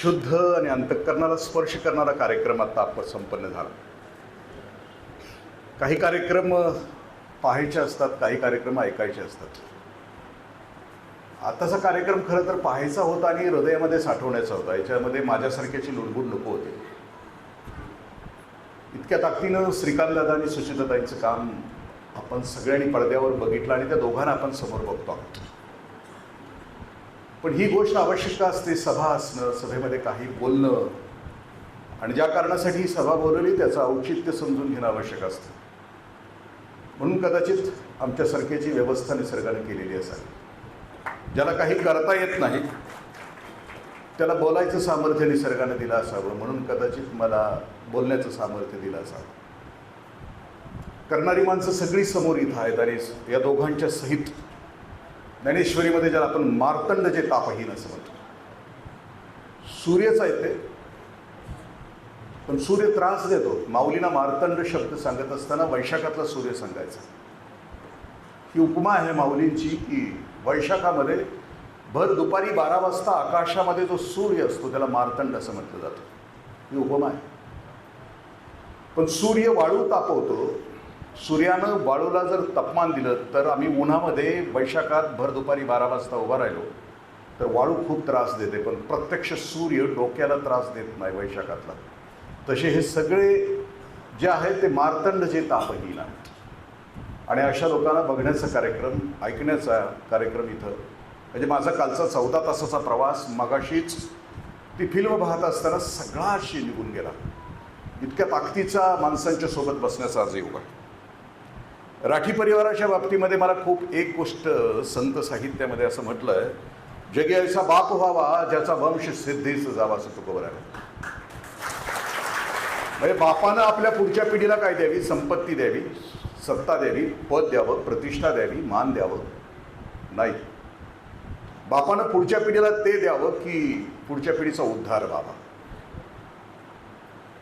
शुद्ध आणि अंतःकरणाला स्पर्श करणारा कार्यक्रम आता आपण संपन्न झाला. काही कार्यक्रम पाहायचे असतात, काही कार्यक्रम ऐकायचे असतात. आताचा कार्यक्रम खरं तर पाहायचा होता आणि हृदयामध्ये साठवण्याचा होता. याच्यामध्ये माझ्यासारख्याची लुडबुड नको होते. इतक्या ताकदीनं श्रीकांतदादा आणि सुचिताताईंचं काम आपण सगळ्यांनी पडद्यावर बघितलं आणि त्या दोघांना आपण समोर बघतो आहोत. पण ही गोष्ट आवश्यक असते, सभा असणं, सभेमध्ये काही बोलणं आणि ज्या कारणासाठी ही सभा बोलवली त्याचं औचित्य समजून घेणं आवश्यक असतं. म्हणून कदाचित आमच्यासारख्याची व्यवस्था निसर्गाने केलेली असावी. ज्याला काही करता येत नाही त्याला बोलायचं सामर्थ्य निसर्गाने दिलं असावं, म्हणून कदाचित मला बोलण्याचं सामर्थ्य दिलं असावं. करणारी माणसं सगळी समोर इथं आहेत आणि या दोघांच्या सहित ज्ञानेश्वरीमध्ये ज्याला आपण मार्तंड जे तापहीन असं म्हणतो, सूर्यच आहे ते, पण सूर्य त्रास देतो. माऊलींना मार्तंड शब्द सांगत असताना वैशाखातला सूर्य सांगायचा. ही उपमा आहे माऊलींची की वैशाखामध्ये भर दुपारी 12 वाजता आकाशामध्ये जो सूर्य असतो त्याला मार्तंड असं म्हटलं जातं. ही उपमा आहे. पण सूर्य वाळू तापवतो. सूर्यानं वाळूला जर तापमान दिलं तर आम्ही उन्हामध्ये वैशाखात भर दुपारी 12 वाजता उभा राहिलो तर वाळू खूप त्रास देते, पण प्रत्यक्ष सूर्य डोक्याला त्रास देत नाही वैशाखातला. तसे हे सगळे जे आहेत ते मार्तंड जे तापहीन आहेत. आणि अशा लोकांना बघण्याचा कार्यक्रम, ऐकण्याचा कार्यक्रम इथं म्हणजे माझा कालचा 14 तासाचा प्रवास मगाशीच ती फिल्म पाहत असताना सगळा अशी निघून गेला. इतक्या ताकदीचा माणसांच्या सोबत बसण्याचा आज योग आहे. राठी परिवाराच्या बाबतीमध्ये मला खूप एक गोष्ट संत साहित्यामध्ये असं म्हटलं आहे, जगी ऐसा बाप व्हावा ज्याचा वंश सिद्धीस जावा, असं तुकोबर आहे. म्हणजे बापानं आपल्या पुढच्या पिढीला काय द्यावी? संपत्ती द्यावी, सत्ता द्यावी, पद द्यावं, प्रतिष्ठा द्यावी, मान द्यावं नाही. बापानं पुढच्या पिढीला ते द्यावं की पुढच्या पिढीचा उद्धार व्हावा.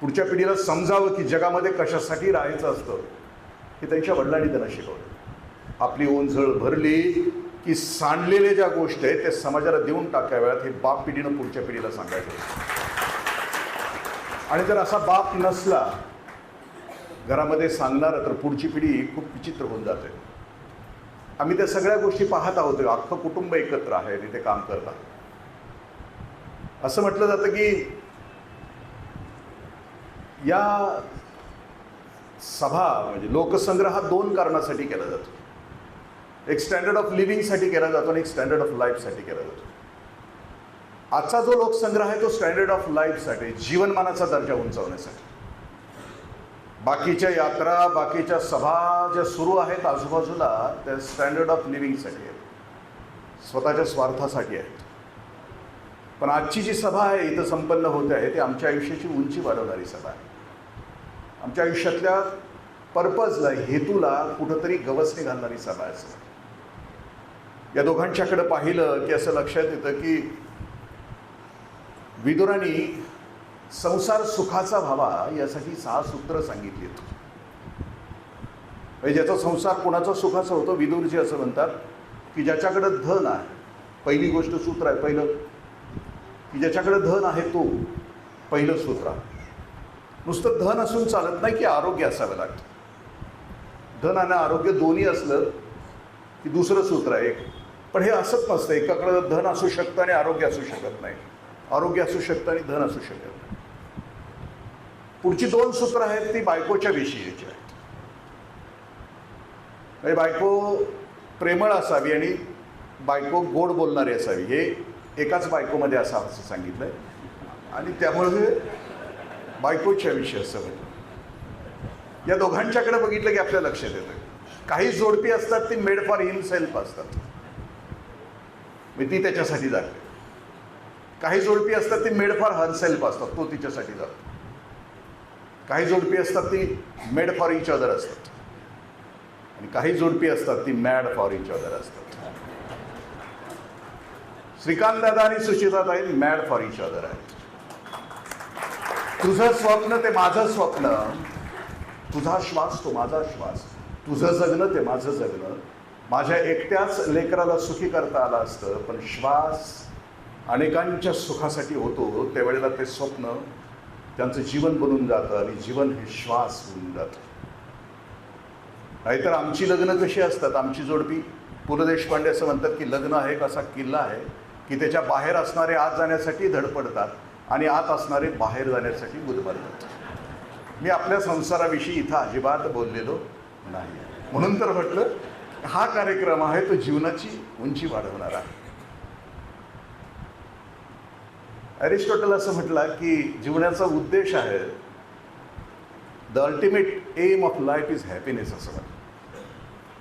पुढच्या पिढीला समजावं की जगामध्ये कशासाठी राहायचं असतं हे त्यांच्या वडिलांनी त्यांना शिकवलं. आपली ओंझळ भरली की सांडलेल्या ज्या गोष्टी आहेत त्या समाजाला देऊन टाकाव्यात हे बाप पिढीनं पुढच्या पिढीला सांगायचं. आणि जर असा बाप नसला घरामध्ये सांगणारा तर पुढची पिढी खूप विचित्र होऊन जाते. आम्ही त्या सगळ्या गोष्टी पाहत आहोत. अख्खं कुटुंब एकत्र आहे, तिथे काम करतात. असं म्हटलं जातं की या सभा म्हणजे लोकसंग्रह हा 2 कारणासाठी केला जातो. एक स्टँडर्ड ऑफ लिव्हिंगसाठी केला जातो आणि एक स्टँडर्ड ऑफ लाईफसाठी केला जातो. आजचा जो लोकसंग्रह आहे तो स्टँडर्ड ऑफ लाईफसाठी, जीवनमानाचा दर्जा उंचावण्यासाठी. बाकीच्या यात्रा, बाकीच्या सभा ज्या सुरू आहेत आजूबाजूला त्या स्टँडर्ड ऑफ लिव्हिंगसाठी आहेत, स्वतःच्या स्वार्थासाठी आहेत. पण आजची जी सभा आहे इथं संपन्न होते आहे ती आमच्या आयुष्याची उंची वाढवणारी सभा आहे. आमच्या आयुष्यातल्या पर्पजला, हेतूला कुठंतरी गवसणी घालणारी सभा आहे. या दोघांच्याकडे पाहिलं की असं लक्षात येतं की विदुरांनी संसार सुखाचा व्हावा यासाठी 6 सूत्र सांगितली आहेत. म्हणजे ज्याचा संसार कोणाचा सुखाचा होतो, विदुरजी असं म्हणतात की ज्याच्याकडे धन आहे, पहिली गोष्ट सूत्र आहे पहिलं की ज्याच्याकडे धन आहे तो पहिलं सूत्र आहे. नुसतं धन असून चालत नाही की आरोग्य असावं लागतं. धन आणि आरोग्य दोन्ही असलं की दुसरं सूत्र आहे. पण हे असंच नसतं. एकाकडे धन असू शकतं आणि आरोग्य असू शकत नाही, आरोग्य असू शकतं आणि धन असू शकत नाही. पुढची 2 सूत्र आहेत ती बायकोच्या विषयीची आहेत. म्हणजे बायको प्रेमळ असावी आणि बायको गोड बोलणारी असावी. हे एकाच बायकोमध्ये असावं असं सांगितलं आहे. आणि त्यामुळे बायकोच्या विषयी असं म्हणजे या दोघांच्याकडे बघितलं की आपल्या लक्षात येतं. काही जोडपी असतात ती मेड फॉर हिमसेल्फ असतात, ती त्याच्यासाठी जाते. काही जोडपी असतात ती मेड फॉर हरसेल्फ असतात, तो तिच्यासाठी जातो. काही जोडपी असतात ती मेड फॉर इच अदर असतात आणि काही जोडपी असतात ती मॅड फॉर इच अदर असतात. श्रीकांतदादा आणि सुचिताताई मॅड फॉर इच अदर आहेत. तुझं स्वप्न ते माझं स्वप्न, तुझा श्वास तो माझा श्वास, तुझं जगणं ते माझं जगणं. माझ्या एकट्याच लेकराला सुखी करता आलं असतं पण श्वास अनेकांच्या सुखासाठी होतो, त्यावेळेला ते स्वप्न त्यांचं जीवन बनून जातं आणि जीवन हे श्वास होऊन जातं. नाहीतर आमची लग्न कशी असतात, आमची जोडपी पु ल देशपांडे असं म्हणतात की लग्न हा एक असा किल्ला आहे की त्याच्या बाहेर असणारे आत जाण्यासाठी धडपडतात आणि आत असणारे बाहेर जाण्यासाठी गुदमरतात. मी आपल्या संसाराविषयी इथं अजिबात बोललेलो नाही, म्हणून तर म्हटलं हा कार्यक्रम आहे तो जीवनाची उंची वाढवणारा आहे. अरिस्टॉटल असं म्हटलं की जीवनाचा उद्देश आहे, the ultimate aim of life is happiness असं म्हटलं.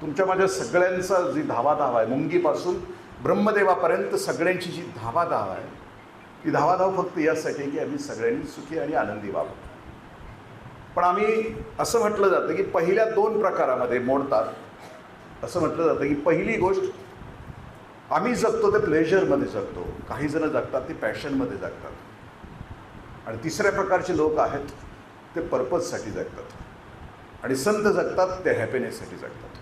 तुमच्या माझ्या सगळ्यांचा जी धावाधाव आहे, मुंगीपासून ब्रह्मदेवापर्यंत सगळ्यांची जी धावाधाव आहे, ती धावाधाव फक्त यासाठी की आम्ही सगळ्यांनी सुखी आणि आनंदी व्हावं. पण आम्ही असं म्हटलं जातं की पहिल्या 2 प्रकारामध्ये मोडतात. असं म्हटलं जातं की पहिली गोष्ट आम्ही जगतो ते प्लेजरमध्ये जगतो, काही जण जगतात ते पॅशनमध्ये जगतात, आणि तिसऱ्या प्रकारचे लोक आहेत ते पर्पजसाठी जगतात, आणि संत जगतात ते हॅपीनेससाठी जगतात.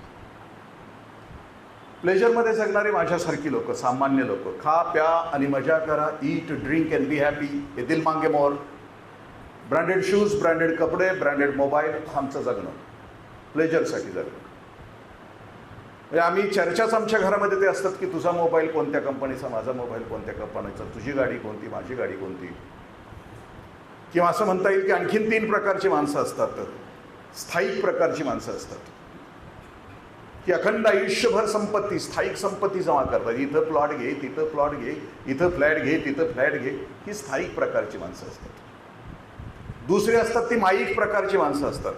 प्लेजरमध्ये जगणारे माझ्यासारखी लोक, सामान्य लोक, खा प्या आणि मजा करा, eat drink and be happy, हे दिल मांगे मोर, ब्रँडेड शूज, ब्रँडेड कपडे, ब्रँडेड मोबाईल, आमचं जगणं प्लेजरसाठी जगणं. म्हणजे आम्ही चर्चाच आमच्या घरामध्ये ते असतात की तुझा मोबाईल कोणत्या कंपनीचा, माझा मोबाईल कोणत्या कंपनीचा, तुझी गाडी कोणती, माझी गाडी कोणती. किंवा असं म्हणता येईल की आणखीन 3 प्रकारची माणसं असतात, स्थायिक प्रकारची माणसं असतात की अखंड आयुष्यभर संपत्ती, स्थायिक संपत्ती जमा करतात. इथं प्लॉट घे, तिथं प्लॉट घे, इथं फ्लॅट घे, तिथं फ्लॅट घे, ही स्थायिक प्रकारची माणसं असतात. दुसरी असतात ती माईक प्रकारची माणसं असतात,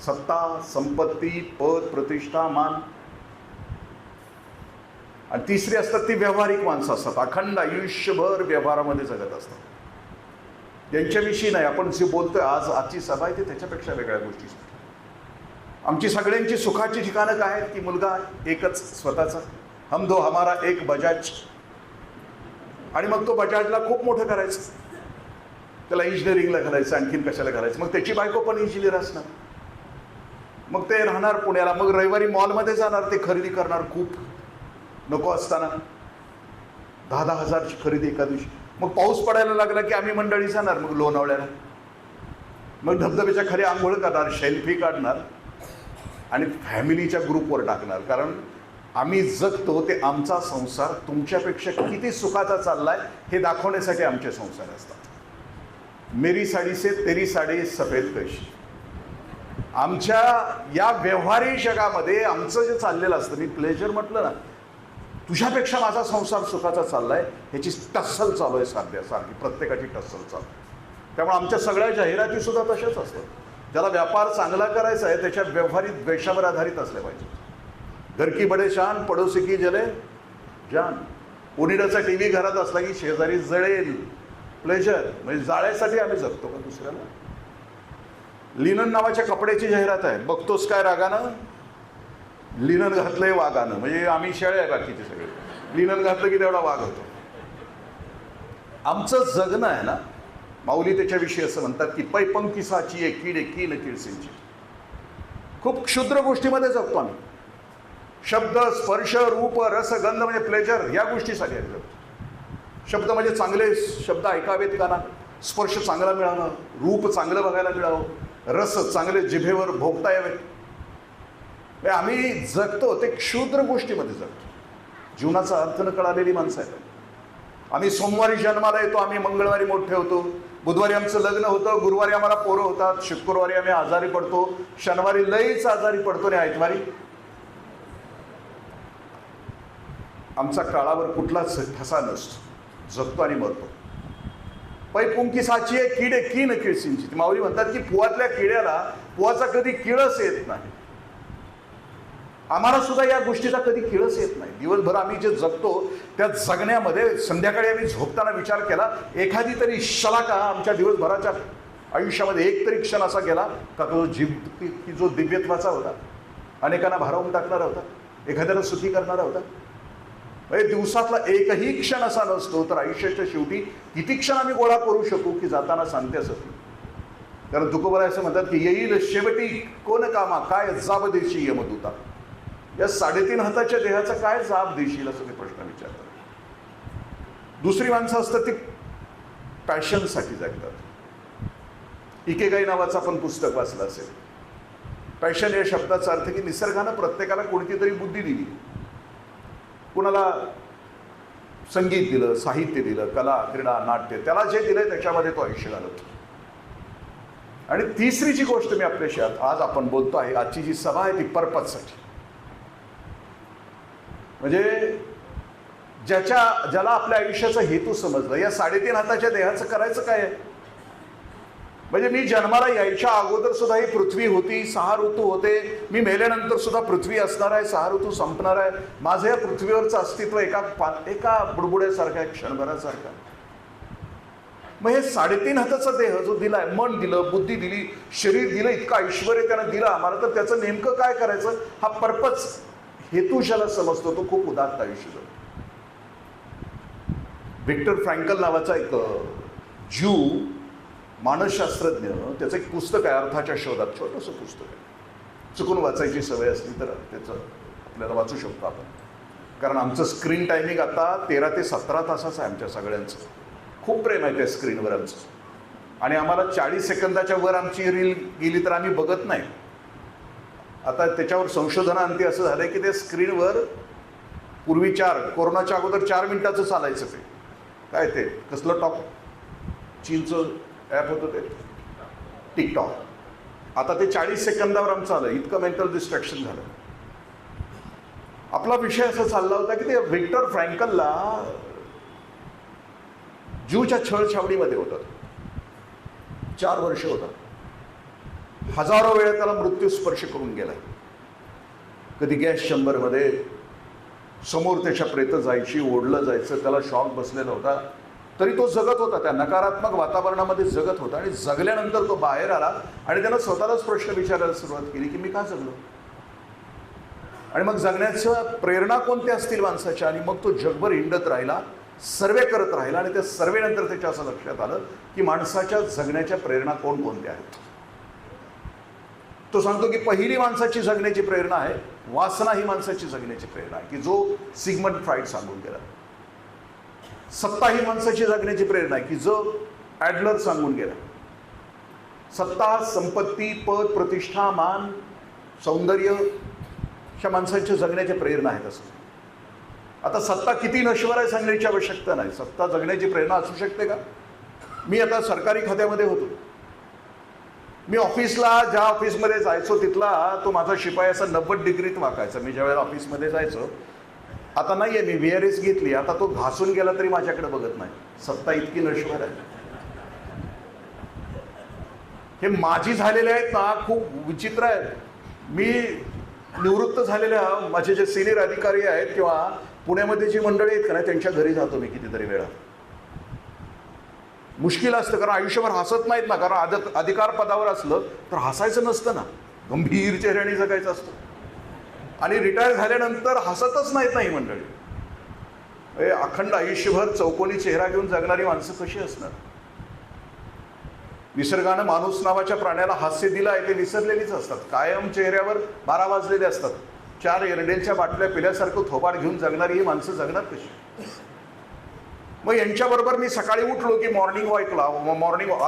सत्ता, संपत्ती, पद, प्रतिष्ठा, मान. आणि तिसरी असतात ती व्यावहारिक माणसं असतात, अखंड आयुष्यभर व्यवहारामध्ये जगत असतात. त्यांच्याविषयी नाही आपण जे बोलतोय आज, आजची सभा आहे, ते त्याच्यापेक्षा वेगळ्या गोष्टी. आमची सगळ्यांची सुखाची ठिकाणं काय आहेत की मुलगा एकच स्वतःचा, हम दो हमारा एक बजाज, आणि मग तो बजाजला खूप मोठं करायचं, त्याला इंजिनिअरिंगला घालायचं, आणखीन कशाला घालायचं. मग त्याची बायको पण इंजिनियर असणार, मग ते राहणार पुण्याला, मग रविवारी मॉलमध्ये जाणार, ते खरेदी करणार खूप नको असताना 10,000 हजारची खरेदी एका दिवशी. मग पाऊस पडायला लागला की आम्ही मंडळी जाणार मग लोणावळ्याला, मग धबधब्याच्या खाली आंघोळ करणार, सेल्फी काढणार आणि फॅमिलीच्या ग्रुपवर टाकणार. कारण आम्ही जगतो ते आमचा संसार तुमच्यापेक्षा किती सुखाचा चाललाय हे दाखवण्यासाठी आमचे संसार असतात. मेरी साडी से तेरी साडी सफेद कशी. आमच्या या व्यवहारी जगामध्ये आमचं जे चाललेलं असतं, मी प्लेजर म्हटलं ना, तुझ्यापेक्षा माझा संसार सुखाचा चाललाय, ह्याची टस्सल चालू आहे सारखी, प्रत्येकाची टस्सल चालू आहे. त्यामुळे आमच्या सगळ्या जाहिराती सुद्धा तशाच असतात. ज्याला व्यापार चांगला करायचा आहे त्याच्या व्यवहारिक द्वेषावर आधारित असले पाहिजे. घर की बडे शान, पडोसी की जले जान. उनिडाचा टीव्ही घरात असला की शेजारी जळेल. प्लेजर म्हणजे जाळ्यासाठी आम्ही जगतो का दुसऱ्याला. लिनन नावाच्या कपड्याची जाहिरात आहे, बघतोस काय रागानं, लिनन घातलंय वाघानं, म्हणजे आम्ही शेळे आहे बाकीचे सगळे, लिनन घातलं की तेवढा वाघ होतो. आमचं जगणं आहे ना, माऊली त्याच्याविषयी असं म्हणतात की पै पंकिसाची एक किडे कीन किळसिंची. खूप क्षुद्र गोष्टीमध्ये जगतो आम्ही. शब्द, स्पर्श, रूप, रस, गंध म्हणजे प्लेजर, या गोष्टीसाठी आम्ही जगतो. शब्द म्हणजे चांगले शब्द ऐकावेत कानात, स्पर्श चांगला मिळावा, रूप चांगलं बघायला मिळावं, रस चांगले जिभेवर भोगता यावेत. आम्ही जगतो ते क्षुद्र गोष्टीमध्ये जगतो. जीवनाचा अर्थ न कळालेली माणसं आहेत. आम्ही सोमवारी जन्माला येतो, आम्ही मंगळवारी मोठे होतो, बुधवारी आमचं लग्न होतं, गुरुवारी आम्हाला पोरं होतात, शुक्रवारी आम्ही आजारी पडतो, शनिवारी लईच आजारी पडतो आणि आयतवारी आमचा काळावर कुठलाच ठसा नसतो. जगतो आणि मरतो. पै पुंकिसाची आहे किडे कीन किळसिंची. माऊली म्हणतात की पुवातल्या किड्याला पुवाचा कधी किळस येत नाही. आम्हाला सुद्धा या गोष्टीचा कधी किळस येत नाही. दिवसभर आम्ही जे जगतो त्या जगण्यामध्ये संध्याकाळी आम्ही झोपताना विचार केला, एखादी तरी शलाका आमच्या दिवसभराच्या आयुष्यामध्ये एक तरी क्षण असा गेला का तो की जो दिव्यत्वाचा होता, अनेकांना भारावून टाकणारा होता, एखाद्याला सुखी करणारा होता. दिवसातला एकही क्षण असा नसतो, तर आयुष्याच्या शेवटी किती क्षण आम्ही गोळा करू शकू की जाताना सांगते असं. कारण तुकोबराय असं म्हणतात की येईल शेवटी कोण कामा काय जाब देशी यमदूता. या 3.5 हाताच्या देहाचा काय जाब देशील असं ते प्रश्न विचारतात. दुसरी माणसं असतात ती पॅशनसाठी जगतात. इकेगाई नावाचं आपण पुस्तक वाचलं असेल. पॅशन या शब्दाचा अर्थ की निसर्गानं प्रत्येकाला कोणती तरी बुद्धी दिली. कुणाला संगीत दिलं, साहित्य दिलं, कला, क्रीडा, नाट्य, त्याला जे दिलंय त्याच्यामध्ये तो आयुष्य घालवतो. आणि तिसरी जी गोष्ट मी आपल्याशी आज आपण बोलतो आहे, आजची जी सभा आहे ती पर्पजसाठी. म्हणजे ज्याला आपल्या आयुष्याचा हेतू समजला, या 3.5 हाताच्या देहाचं करायचं काय आहे. म्हणजे मी जन्माला यायच्या अगोदर सुद्धा ही पृथ्वी होती, 6 ऋतू होते. मी मेल्यानंतर सुद्धा पृथ्वी असणार आहे, 6 ऋतू संपणार आहे. माझं या पृथ्वीवरचं अस्तित्व एका बुडबुड्यासारखं आहे, क्षणभरासारखं. मग हे 3.5 हाताचा देह जो दिलाय, मन दिलं, बुद्धी दिली, शरीर दिलं, इतकं ऐश्वर्य त्यानं दिलं आम्हाला, तर त्याचं नेमकं काय करायचं, हा पर्पज, हेतू ज्याला समजतो तो खूप उदात्त आयुष्य जगतो. व्हिक्टर फ्रँकल नावाचा एक ज्यू मानसशास्त्रज्ञ, त्याचं एक पुस्तक आहे अर्थाच्या शोधात, छोटंसं पुस्तक आहे. चुकून वाचायची सवय असली तर त्याचं आपल्याला वाचू शकतो आपण. कारण आमचं स्क्रीन टायमिंग आता 13 ते 17 तासाचं आहे आमच्या सगळ्यांचं. खूप प्रेम आहे त्या स्क्रीनवर आमचं. आणि आम्हाला 40 सेकंदाच्या वर आमची रील गेली तर आम्ही बघत नाही. आता त्याच्यावर संशोधनांती असं झालंय की ते स्क्रीनवर पूर्वी कोरोनाच्या अगोदर 4 मिनिटाचं चालायचं. ते काय ते कसलं टॉक, चीनचं ॲप होतं ते टिकटॉक. आता ते 40 सेकंदावर आमचं आलं. इतकं मेंटल डिस्ट्रॅक्शन झालं. आपला विषय असा चालला होता की ते व्हिक्टर फ्रँकलला ज्यूच्या छळछावणीमध्ये होता. 4 वर्ष होता. हजारो वेळा त्याला मृत्यू स्पर्श करून गेला. कधी गॅस चेंबरमध्ये समोर त्याच्या प्रेतं जायची, ओढलं जायचं, त्याला शॉक बसलेला होता. तरी तो जगत होता, त्या नकारात्मक वातावरणामध्ये जगत होता. आणि जगल्यानंतर तो बाहेर आला आणि त्यानं स्वतःलाच प्रश्न विचारायला सुरुवात केली की मी का जगलो. आणि मग जगण्याच्या प्रेरणा कोणत्या असतील माणसाच्या. आणि मग तो जगभर हिंडत राहिला, सर्वे करत राहिला. आणि त्या सर्वेनंतर त्याच्या असं लक्षात आलं की माणसाच्या जगण्याच्या प्रेरणा कोणकोणत्या आहेत. तो सांगतो की पहिली माणसाची जगण्याची प्रेरणा आहे वासना. ही माणसाची जगण्याची प्रेरणा आहे की जो सिग्मंड फ्राईड सांगून गेला. सत्ता ही माणसाची जगण्याची प्रेरणा आहे की जो ॲडलर सांगून गेला. सत्ता, संपत्ती, पद, प्रतिष्ठा, मान, सौंदर्य ह्या माणसाच्या जगण्याच्या प्रेरणा आहेत. असं आता सत्ता किती नश्वर आहे सांगण्याची आवश्यकता नाही. सत्ता जगण्याची प्रेरणा असू शकते का. मी आता सरकारी खात्यामध्ये होतो. मी ऑफिसला ज्या ऑफिसमध्ये जायचो तिथला तो माझा शिपाई असा 90 डिग्रीत वाकायचा. मी ज्यावेळेला ऑफिसमध्ये जायचो, आता नाही आहे, मी VRS घेतली, आता तो घासून गेला तरी माझ्याकडे बघत नाही. सत्ता इतकी नश्वर आहे. हे माझी झालेले आहेत ना, खूप विचित्र आहेत. मी निवृत्त झालेल्या माझे जे सिनियर अधिकारी आहेत किंवा पुण्यामध्ये जी मंडळी आहेत का नाही, त्यांच्या घरी जातो मी कितीतरी वेळा. मुश्किल असतं, कारण आयुष्यभर हसत नाहीत ना. कारण अधिकार पदावर असलं तर हसायचं नसतं ना, गंभीर चेहऱ्याने जगायचं असतं. आणि रिटायर झाल्यानंतर हसतच नाहीत ना ही मंडळी. अखंड आयुष्यभर चौकोनी चेहरा घेऊन जगणारी माणसं कशी असणार. निसर्गानं माणूस नावाच्या प्राण्याला हास्य दिलं आहे, ते विसरलेलीच असतात. कायम चेहऱ्यावर 12 वाजलेले असतात. 4 एरडेलच्या बाटल्या पिल्यासारखं थोबाड घेऊन जगणारी ही माणसं जगणार कशी. मग यांच्याबरोबर मी सकाळी उठलो की मॉर्निंग वॉकला.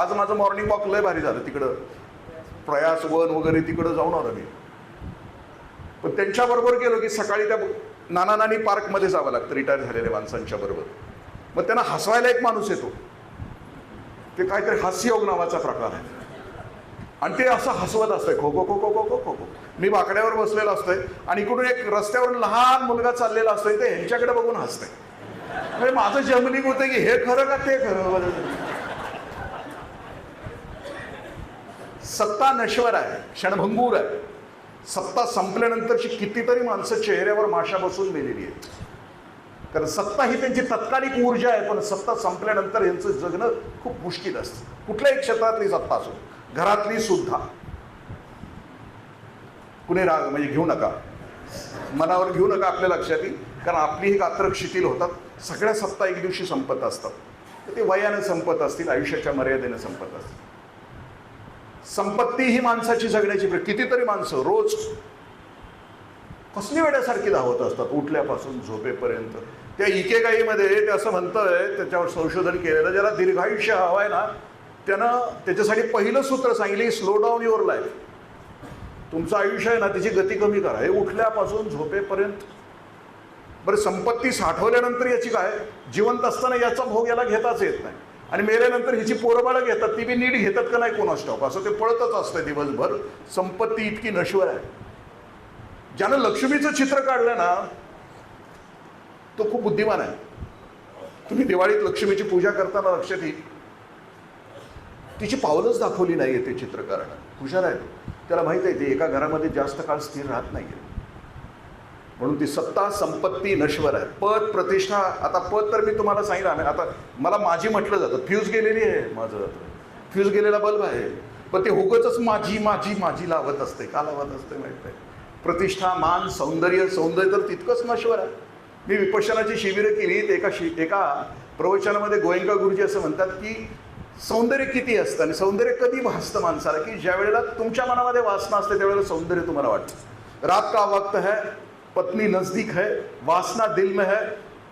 आज माझं मॉर्निंग वॉक लय भारी झालं. तिकडं प्रयास वन वगैरे तिकडं जाऊन आलो मी. पण त्यांच्याबरोबर गेलो की सकाळी त्या नाना नानी पार्कमध्ये जावं लागतं रिटायर झालेल्या माणसांच्या बरोबर. मग त्यांना हसवायला एक माणूस येतो. ते काहीतरी हास्ययोग नावाचा प्रकार आहे. आणि ते असं हसवत असतंय, खो खो खो खो खो खो खो खो. मी बाकड्यावर बसलेला असतोय आणि इकडून एक रस्त्यावरून लहान मुलगा चाललेला असतोय, ते ह्यांच्याकडे बघून हसतंय. म्हणजे माझं जमलिंग होतं की हे खरं का ते खरं. सत्ता नश्वर आहे, क्षणभंगूर आहे. सत्ता संपल्यानंतरची कितीतरी माणसं चेहऱ्यावर माशा बसून मेलेली आहेत. कारण सत्ता ही त्यांची तात्कालिक ऊर्जा आहे, पण सत्ता संपल्यानंतर यांचं जगणं खूप मुश्किल असतं. कुठल्याही क्षेत्रातली सत्ता असो, घरातली सुद्धा. कुणी राग म्हणजे घेऊ नका, मनावर घेऊ नका, आपल्या लक्षात येईल. कारण आपली ही गात्र शिथिल होतात. सगळ्या सत्ता एक दिवशी संपत असतात. ते वयाने संपत असतील, आयुष्याच्या मर्यादेने संपत असतील. संपत्ती ही माणसाची जगण्याची कितीतरी माणसं रोज कसली वेड्यासारखी धावत असतात उठल्यापासून झोपेपर्यंत. त्या इकेगाईमध्ये ते असं म्हणतंय, त्याच्यावर संशोधन केलेलं, ज्याला दीर्घायुष्य हवं आहे ना, त्यानं त्याच्यासाठी पहिलं सूत्र सांगितलं, स्लो डाऊन युअर लाईफ. तुमचं आयुष्य आहे ना, त्याची गती कमी करा. हे उठल्यापासून झोपेपर्यंत. बरं, संपत्ती साठवल्यानंतर याची काय, जिवंत असताना याचा भोग याला घेताच येत नाही, आणि मेल्यानंतर हिची पोरबाळं घेतात, ती बी नीट घेतात का नाही कोणास ठाऊक, असं ते पळतच असतं दिवसभर. संपत्ती इतकी नश्वर आहे. ज्यानं लक्ष्मीचं चित्र काढलं ना, तो खूप बुद्धिमान आहे. तुम्ही दिवाळीत लक्ष्मीची पूजा करताना लक्षात येईल, तिची पावलंच दाखवली नाहीये ते चित्रकारानं. हुशार आहे, त्याला माहित आहे ते एका घरामध्ये जास्त काळ स्थिर राहत नाहीये. म्हणून ती सत्ता संपत्ती नश्वर आहे. पद प्रतिष्ठा, आता पद तर मी तुम्हाला सांगितलं, आता मला माझी म्हटलं जातं, फ्यूज गेलेली आहे, माझं फ्यूज गेलेला बल्ब आहे, पण ते उगाचच माझी माझी माझी लावत असते. का लावत असते माहित आहे? प्रतिष्ठा, मान, सौंदर्य. सौंदर्य तर तितकंच नश्वर आहे. मी विपश्यनाची शिबिरं केली, एका प्रवचनामध्ये गोयंका गुरुजी असं म्हणतात की सौंदर्य किती असतं आणि सौंदर्य कधी भासतं माणसाला, की ज्या वेळेला तुमच्या मनामध्ये वासना असते त्यावेळेला सौंदर्य तुम्हाला वाटतं. रात का वक्त है, पत्नी नजदीक है, वासना दिल में है,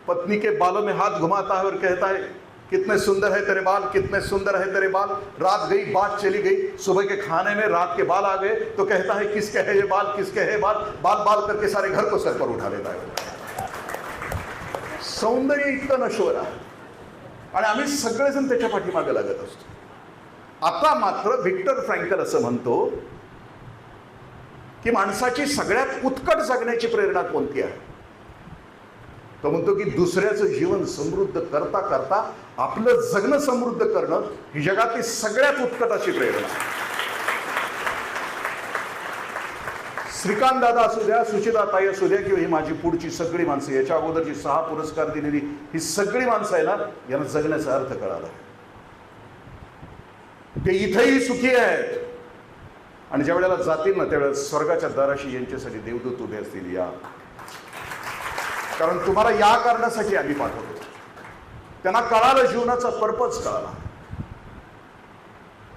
पत्नी के बालों में हाथ घुमाता है और कहता है कितने सुंदर है तेरे बाल, कितने सुंदर है तेरे बाल. रात गई, बात चली गई, सुबह के खाने में रात के बाल आ गए तो कहता है किसके है ये बाल, किसके है बाल. बाल बाल करके सारे घर को सर पर उठा लेता है. सौंदर्य इतकं नश्वर आहे आणि आम्ही सगळेजण त्याच्या पाठीमागे लागत असतो. आता मात्र व्हिक्टर फ्रँकल असं म्हणतो की माणसाची सगळ्यात उत्कट जगण्याची प्रेरणा कोणती आहे. तो म्हणतो की दुसऱ्याचं जीवन समृद्ध करता करता आपलं जगणं समृद्ध करणं ही जगातली सगळ्यात उत्कट अशी प्रेरणा. श्रीकांत दादा असू द्या, सुचिता ताई असू द्या, किंवा ही माझी पुढची सगळी माणसं, याच्या अगोदरची 6 पुरस्कार दिलेली ही सगळी माणसं आहे ना, यांना जगण्याचा अर्थ कळाला. ते इथेही सुखी आहेत आणि ज्या वेळेला जातील ना त्यावेळेला स्वर्गाच्या दाराशी यांच्यासाठी देवदूत उभे असतील. या, कारण तुम्हाला या कारणासाठी आम्ही पाठवतो. त्यांना कळालं, जीवनाचा पर्पज कळाला.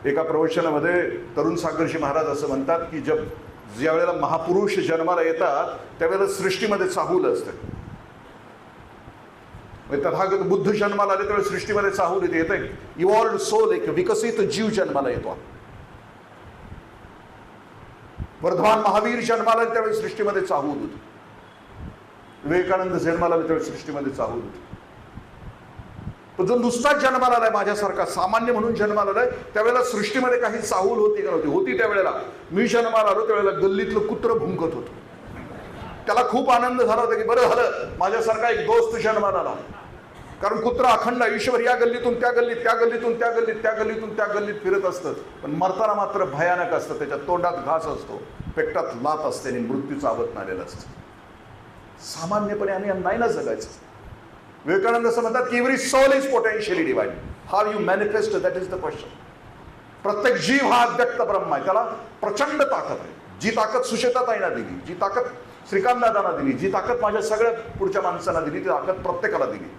एका प्रवचनामध्ये तरुण सागरजी महाराज असं म्हणतात की ज्या वेळेला महापुरुष जन्माला येतात त्यावेळेला सृष्टीमध्ये चाहूल असते. तथागत बुद्ध जन्माला आले त्यावेळेस सृष्टीमध्ये चाहूल येते. इव्हॉल्व्ड सोल, एक विकसित जीव जन्माला येतो. वर्धमान महावीर जन्माला आले त्यावेळेस सृष्टीमध्ये चाहूल होती. विवेकानंद जन्माला आले त्यावेळेस सृष्टीमध्ये चाहूल होती. तो जो नुसताच जन्माला आलाय, माझ्यासारखा सामान्य म्हणून जन्माला आलाय, त्यावेळेला सृष्टीमध्ये काही चाहूल होती का नव्हती? होती. त्यावेळेला मी जन्माला आलो त्यावेळेला गल्लीतलं कुत्र भुंकत होतं. त्याला खूप आनंद झाला होता की बरं झालं माझ्यासारखा एक दोस्त जन्माला आला. कारण कुत्र अखंड आयुष्यभर या गल्लीतून त्या गल्लीत, त्या गल्लीतून त्या गल्लीत, त्या गल्लीतून त्या गल्लीत फिरत असतं. पण मरताना मात्र भयानक असतं. त्याच्या तोंडात घास असतो, पेटात लात असते आणि मृत्यूचं आवत आलेलं असतं. सामान्यपणे आम्ही नाही ना जगायचं. विवेकानंद असं म्हणतात की every soul is potentially divine. How you manifest, that is the question. प्रत्येक जीव हा अव्यक्त ब्रह्म आहे. त्याला प्रचंड ताकद आहे. जी ताकद सुचेताताईंना दिली, जी ताकद श्रीकांत दादांना दिली, जी ताकद माझ्या सगळ्या पुढच्या माणसांना दिली, ती ताकद प्रत्येकाला दिली.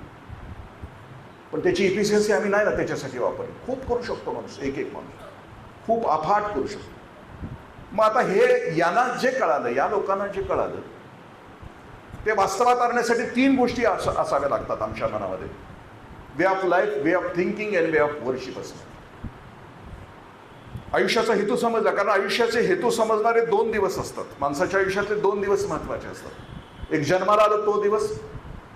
पण त्याची इफिशियन्सी आम्ही नाही ना त्याच्यासाठी वापरली. खूप करू शकतो माणूस, एक एक माणूस खूप अफाट करू शकतो. मग आता हे यांना जे कळालं, या लोकांना जे कळालं, ते वास्तवात आणण्यासाठी 3 गोष्टी असाव्या लागतात आमच्या मनामध्ये. Way of life, way of thinking and way of worship असणं. आयुष्याचा हेतू समजला, कारण आयुष्याचे हेतू समजणारे 2 दिवस असतात. माणसाच्या आयुष्यातले 2 दिवस महत्वाचे असतात. एक जन्माला आलो तो दिवस,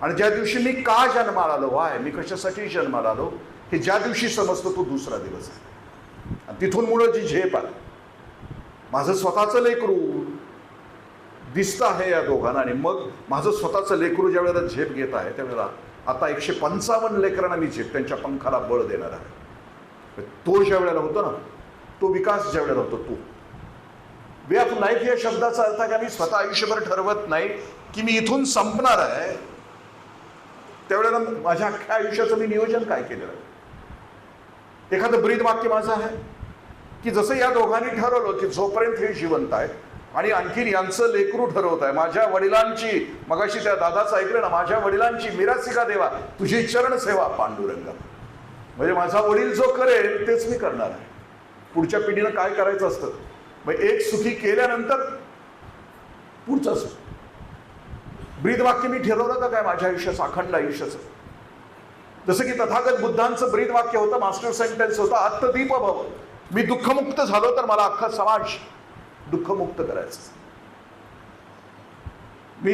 आणि ज्या दिवशी मी का जन्माला आलो, वाय, मी कशासाठी जन्माला आलो, हे ज्या दिवशी समजतो तो दुसरा दिवस आहे. आणि तिथून मुळे जी झेप आली, माझं स्वतःचं लेकरू दिसतं आहे या दोघांना, आणि मग माझं स्वतःचं लेकरू ज्या वेळेला झेप घेत आहे त्यावेळेला आता 155 लेकरांना मी झेप, त्यांच्या पंखाला बळ देणार आहे. तो ज्या वेळेला होतो ना, तो विकास ज्या वेळेला होतो, तो वे ऑफ लाईफ या शब्दाचा अर्थ की आम्ही स्वतः आयुष्यभर ठरवत नाही की मी इथून संपणार आहे. त्यावेळेला माझ्या अख्ख्या आयुष्याचं मी नियोजन काय केलेलं आहे. एखादं ब्रीद वाक्य माझं आहे की जसं या दोघांनी ठरवलं की जोपर्यंत हे जिवंत आहे आणि आणखीन यांचं लेकरू ठरवत आहे, माझ्या वडिलांची, मगाशी त्या दादाचं ऐकलं ना, माझ्या वडिलांची मिरासिका देवा तुझी चरण सेवा पांडुरंगा. म्हणजे माझा वडील जो करेल तेच मी करणार आहे. पुढच्या पिढीनं काय करायचं असतं, मग एक सुखी केल्यानंतर पुढचा सुख. ब्रीदवाक्य मी ठरवलं का काय माझ्या आयुष्याचं, अखंड आयुष्याचं? जसं की तथागत बुद्धांचं ब्रीदवाक्य होतं, मास्टर सेंटेन्स होतं, आत्मदीप भव. मी दुःखमुक्त झालो तर मला अख्खा समाज दुःखमुक्त करायचं. मी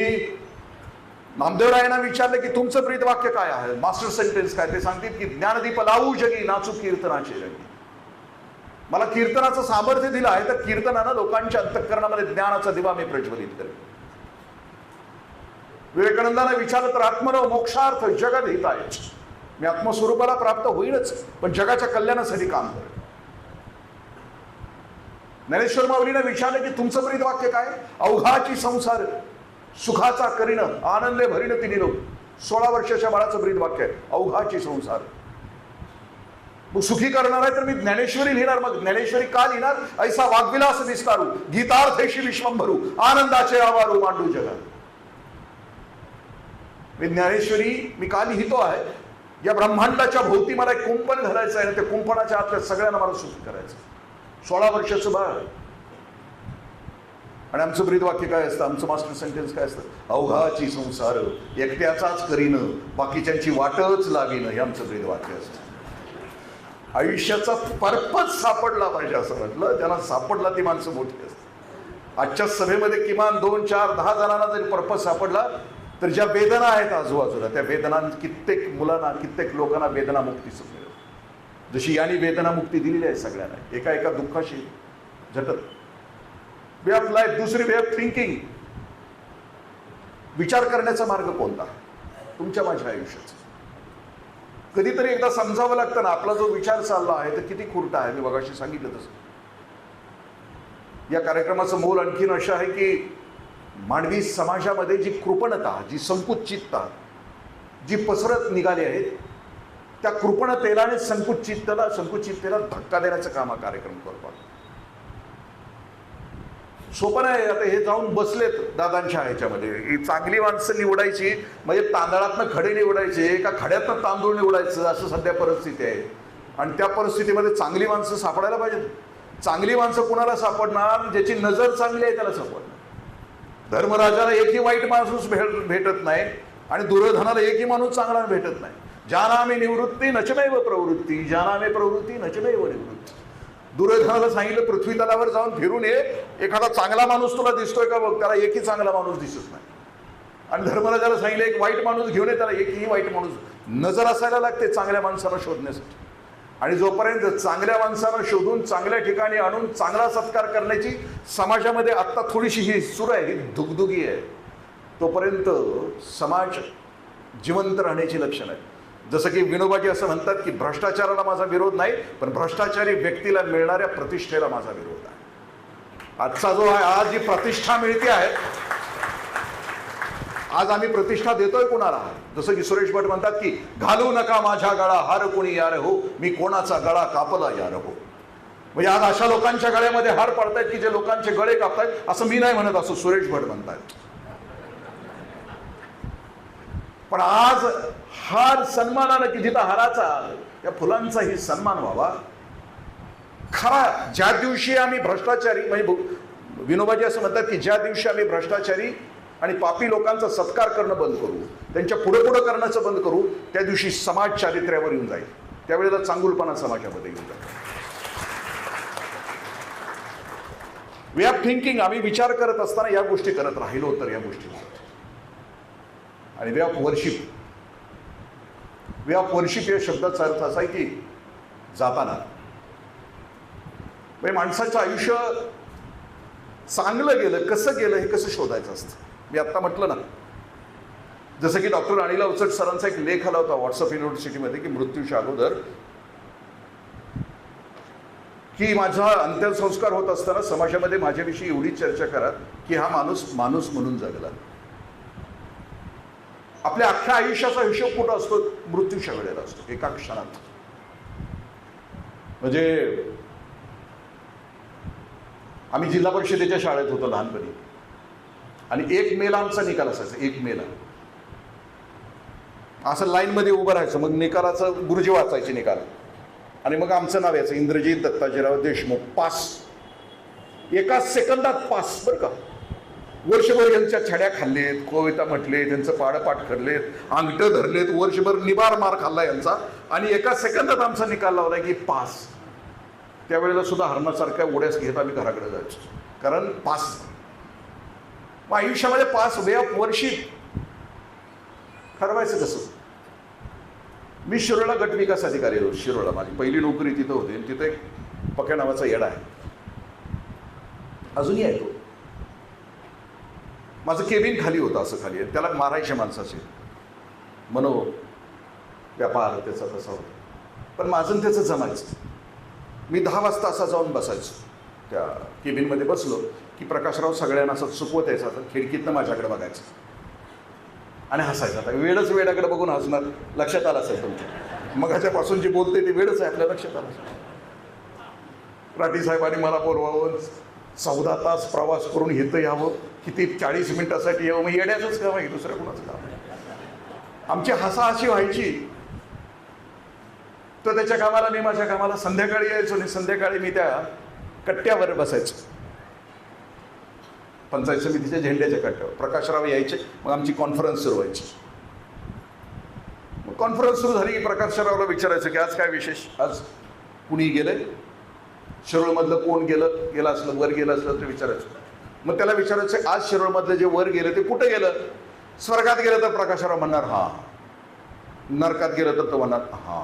नामदेवरायांना विचारलं की तुमचं ब्रीदवाक्य काय आहे, मास्टर सेंटेन्स काय? ते सांगतील की ज्ञानदीप लावू जगी नाचू कीर्तनाचे जगी. मला कीर्तनाचं सामर्थ्य दिलं आहे, तर कीर्तनानं लोकांच्या अंतःकरणामध्ये ज्ञानाचा दिवा मी प्रज्वलित करेन. विवेकानंदांना विचारलं तर आत्मनव मोक्षार्थ जगत हिताय. मी आत्मस्वरूपाला प्राप्त होईलच, पण जगाच्या कल्याणासाठी काम करेन. ज्ञानेश्वर माऊलीने विचारलं की तुमचं ब्रीदवाक्य काय? अवघाची संसार सुखाचा करीन आनंदे भरीन तिने लोक. 16 वर्षाच्या बाळाचं ब्रीदवाक्य आहे, अवघाची संसार. मग सुखी करणार आहे तर मी ज्ञानेश्वरी लिहिणार. मग ज्ञानेश्वरी का लिहिणार? ऐसा वाग्विलास विस्तारू गीतार्थेशी विश्वंभरू आनंदाचे आवारू मांडू जगात. मी ज्ञानेश्वरी मी का लिहितो आहे? या ब्रह्मांडाच्या भोवती मला एक कुंपण घालायचं आहे आणि त्या कुंपणाच्या आतल्या सगळ्यांना मला सुखी करायचं. 16 वर्षाचं बाळ. आणि आमचं ब्रीदवाक्य काय असतं, आमचं मास्टर सेंटेन्स काय असतं? अवघाची संसार एकट्याचाच करीन बाकीच्यांची वाटच लावीन. हे आमचं ब्रीदवाक्य असतं. आयुष्याचा पर्पज सापडला पाहिजे असं म्हटलं. ज्यांना सापडला ती माणसं मोठी असतात. आजच्या सभेमध्ये किमान 2, 4, 10 जणांना जरी पर्पज सापडला तर ज्या वेदना आहेत आजूबाजूला, त्या वेदना कित्येक मुलांना, कित्येक लोकांना वेदना मुक्ती मिळेल. जशी यांनी वेदना मुक्ती दिलेली आहे सगळ्यांना, एका एका दुःखाशी झटत. Way of life. दुसरी वे ऑफ थिंकिंग. विचार करण्याचा मार्ग कोणता तुमच्या माझ्या आयुष्याचा? कधीतरी एकदा समजावं लागतं ना, आपला जो विचार चालला आहे तर किती खुरटा आहे. मी मगाशी सांगितलं तसं. या कार्यक्रमाचं मोल आणखीन असं आहे की मानवी समाजामध्ये जी कृपणता, जी संकुचितता जी पसरत निघाली आहे, त्या कृपणतेला आणि संकुचिततेला धक्का देण्याचं काम हा कार्यक्रम करतो. सोपं नाही. आता हे जाऊन बसलेत दादांच्या ह्याच्यामध्ये, ही चांगली माणसं निवडायची म्हणजे तांदळातनं खडे निवडायचे का खड्यातनं तांदूळ निवडायचं, असं सध्या परिस्थिती आहे. आणि त्या परिस्थितीमध्ये चांगली माणसं सापडायला पाहिजेत. चांगली माणसं कुणाला सापडणार? ज्याची नजर चांगली आहे त्याला सापडणार. धर्मराजाला एकही वाईट माणूस भेटत नाही आणि दुर्योधनाला एकही माणूस चांगला भेटत नाही. जानामे निवृत्ती नचनैव प्रवृत्ती, जानामे प्रवृत्ती नचनैव निवृत्ती. दुर्योधनाला सांगितलं पृथ्वी तलावर जाऊन फिरून ये, एखादा चांगला माणूस तुला दिसतोय का बघ. त्याला एकही चांगला माणूस दिसत नाही. आणि धर्मराजाला सांगितलं एक वाईट माणूस घेऊन ये, त्याला एकही वाईट माणूस. नजर असायला लागते चांगल्या माणसाला शोधण्यासाठी. आणि जोपर्यंत चांगल्या माणसाला शोधून चांगल्या ठिकाणी आणून चांगला सत्कार करण्याची समाजामध्ये आत्ता थोडीशी ही सुरू आहे, ही दुगदुगी आहे, तोपर्यंत समाज जिवंत राहण्याची लक्षणं आहेत. जसं की विनोबाजी असं म्हणतात की भ्रष्टाचाराला माझा विरोध नाही, पण भ्रष्टाचारी व्यक्तीला मिळणाऱ्या प्रतिष्ठेला माझा विरोध आहे. आजचा जो आहे, आज जी प्रतिष्ठा मिळते आहे, आज आम्ही प्रतिष्ठा देतोय कुणाला? जसं की सुरेश भट म्हणतात की घालू नका माझ्या गळा हार कोणी यार हो, मी कोणाचा गळा कापला यार हो. म्हणजे आज अशा लोकांच्या गळ्यामध्ये हार पडतायत की जे लोकांचे गळे कापतायत. असं मी नाही म्हणत, असं सुरेश भट म्हणतायत. पण आज हार सन्मानानं, की जिथं हाराचा त्या फुलांचाही सन्मान व्हावा. खरा ज्या दिवशी आम्ही भ्रष्टाचारी, म्हणजे विनोबाजी असं म्हणतात की ज्या दिवशी आम्ही भ्रष्टाचारी आणि पापी लोकांचा सत्कार करणं बंद करू, त्यांच्या पुढे करण्याचं बंद करू, त्या दिवशी समाज चारित्र्यावर येऊन जाईल. त्यावेळेला चांगुलपणा समाजामध्ये येऊन जाईल. Way of thinking. आम्ही विचार करत असताना या गोष्टी करत राहिलो तर या गोष्टी होतात. आणि way of worship. Way of worship या शब्दाचा अर्थ असा आहे की जाताना, म्हणजे माणसाचं आयुष्य चांगलं गेलं, कसं गेलं हे कसं शोधायचं असतं. मी आत्ता म्हटलं ना, जसं की डॉक्टर अनिल अवचट सरांचा एक लेख आला होता व्हॉट्सअप युनिव्हर्सिटीमध्ये की मृत्यूच्या अगोदर, की माझा अंत्यसंस्कार होत असताना समाजामध्ये माझ्याविषयी एवढी चर्चा करा की हा माणूस माणूस म्हणून जगला. आपल्या अख्ख्या आयुष्याचा हिशोब कुठं असतो? मृत्यूच्या वेळेला असतो, एका क्षणात. म्हणजे आम्ही जिल्हा परिषदेच्या शाळेत होतो लहानपणी, आणि 1 मेला आमचा निकाल असायचा. 1 मेला असं लाईनमध्ये उभं राहायचं. मग निकालाचं गुरुजी वाचायचे निकाल, आणि मग आमचं नाव यायचं इंद्रजित दत्ताजीराव देशमुख, पास. एका सेकंदात पास. बरं का? वर्षभर यांच्या छड्या खाल्लेत, कविता म्हटले, त्यांचं पाडपाठ करलेत, अंगठं धरलेत, वर्षभर निबार मार खाल्ला यांचा, आणि एका सेकंदात आमचा निकाल लावला की पास. त्यावेळेला सुद्धा हरणासारख्या उड्यास घेत आम्ही घराकडे जायचो, कारण पास. मग आयुष्यामध्ये पास वर्षी ठरवायचं कसं? मी शिरोळला गट विकास अधिकारी होतो. शिरोळला माझी पहिली नोकरी तिथं होती. तिथं एक पक्या नावाचा येडा आहे, अजूनही आहे तो. माझं केबिन खाली होतं, असं खाली आहे, त्याला मारायचे माणसाचे मनो व्यापार त्याचा तसा होता. पण माझं त्याचं जमायचं. मी 10 वाजता असा जाऊन बसायचो त्या केबिनमध्ये. बसलो की प्रकाशराव सगळ्यांना असं चुकवत यायचा, तर खिडकीतनं माझ्याकडे बघायचं आणि हसायचं. आता वेळच वेळाकडे बघून हसणार, लक्षात आलं असेल तुमच्या. मग ह्याच्यापासून जे बोलते ते वेळच आहे, आपल्या लक्षात आलं. राठी साहेबांनी मला बोलवावं, 14 तास प्रवास करून इथं यावं, किती 40 मिनिटासाठी यावं. मग येण्याचंच काम आहे, दुसऱ्या कोणाचं काम आहे? आमची हसाहशी व्हायची. तो त्याच्या कामाला, मी माझ्या कामाला. संध्याकाळी यायचो आणि संध्याकाळी मी त्या कट्ट्यावर बसायचो, पंचायत समितीच्या झेंड्याच्या कट्ट्यावर. प्रकाशराव यायचे, मग आमची कॉन्फरन्स सुरू व्हायची. मग कॉन्फरन्स सुरू झाली की प्रकाशरावला विचारायचं की आज काय विशेष, आज कुणी गेलंय, शिरोळमधलं कोण गेलं असलं, वर गेलं असलं तर विचारायचं. मग त्याला विचारायचं आज शिरोळमधलं जे वर गेलं ते कुठं गेलं. स्वर्गात गेलं तर प्रकाशराव म्हणणार हा, नरकात गेलं तर तो म्हणणार हा.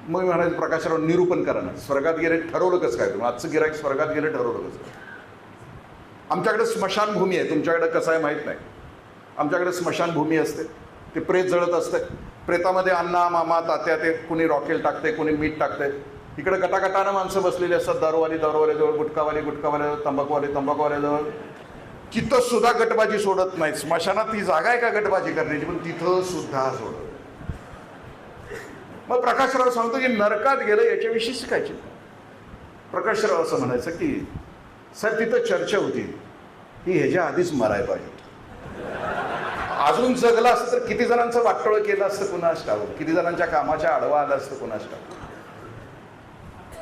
मग मी म्हणायचं प्रकाशराव निरूपण करा ना, स्वर्गात गेले ठरवलं कसं काय तुम्ही, आजचं गिराईक स्वर्गात गेले ठरवलं कसं. आमच्याकडे स्मशानभूमी आहे, तुमच्याकडे कसं आहे माहीत नाही. आमच्याकडे स्मशानभूमी असते, ते प्रेत जळत असते. प्रेतामध्ये अण्णा मामा तात्या, ते कुणी रॉकेल टाकते, कुणी मीठ टाकते. इकडे गटागटानं माणसं बसलेली असतात, दारूवाल्याजवळ, गुटखावाल्याजवळ, तंबाखूवाल्याजवळ. तिथं सुद्धा गटबाजी सोडत नाही. स्मशानात ती जागा आहे का गटबाजी करण्याची, पण तिथं सुद्धा सोडत. मग प्रकाशराव सांगतो की नरकात गेलं याच्याविषयी शिकायचे. प्रकाशराव असं म्हणायचं की सर तिथं चर्चा होती की ह्याच्या आधीच मरायला पाहिजे, अजून जगलं असतं तर किती जणांचं वाटोळं केलं असतं कुणास ठाऊक, किती जणांच्या कामाच्या आडवा आलं असतं कुणास ठाऊक.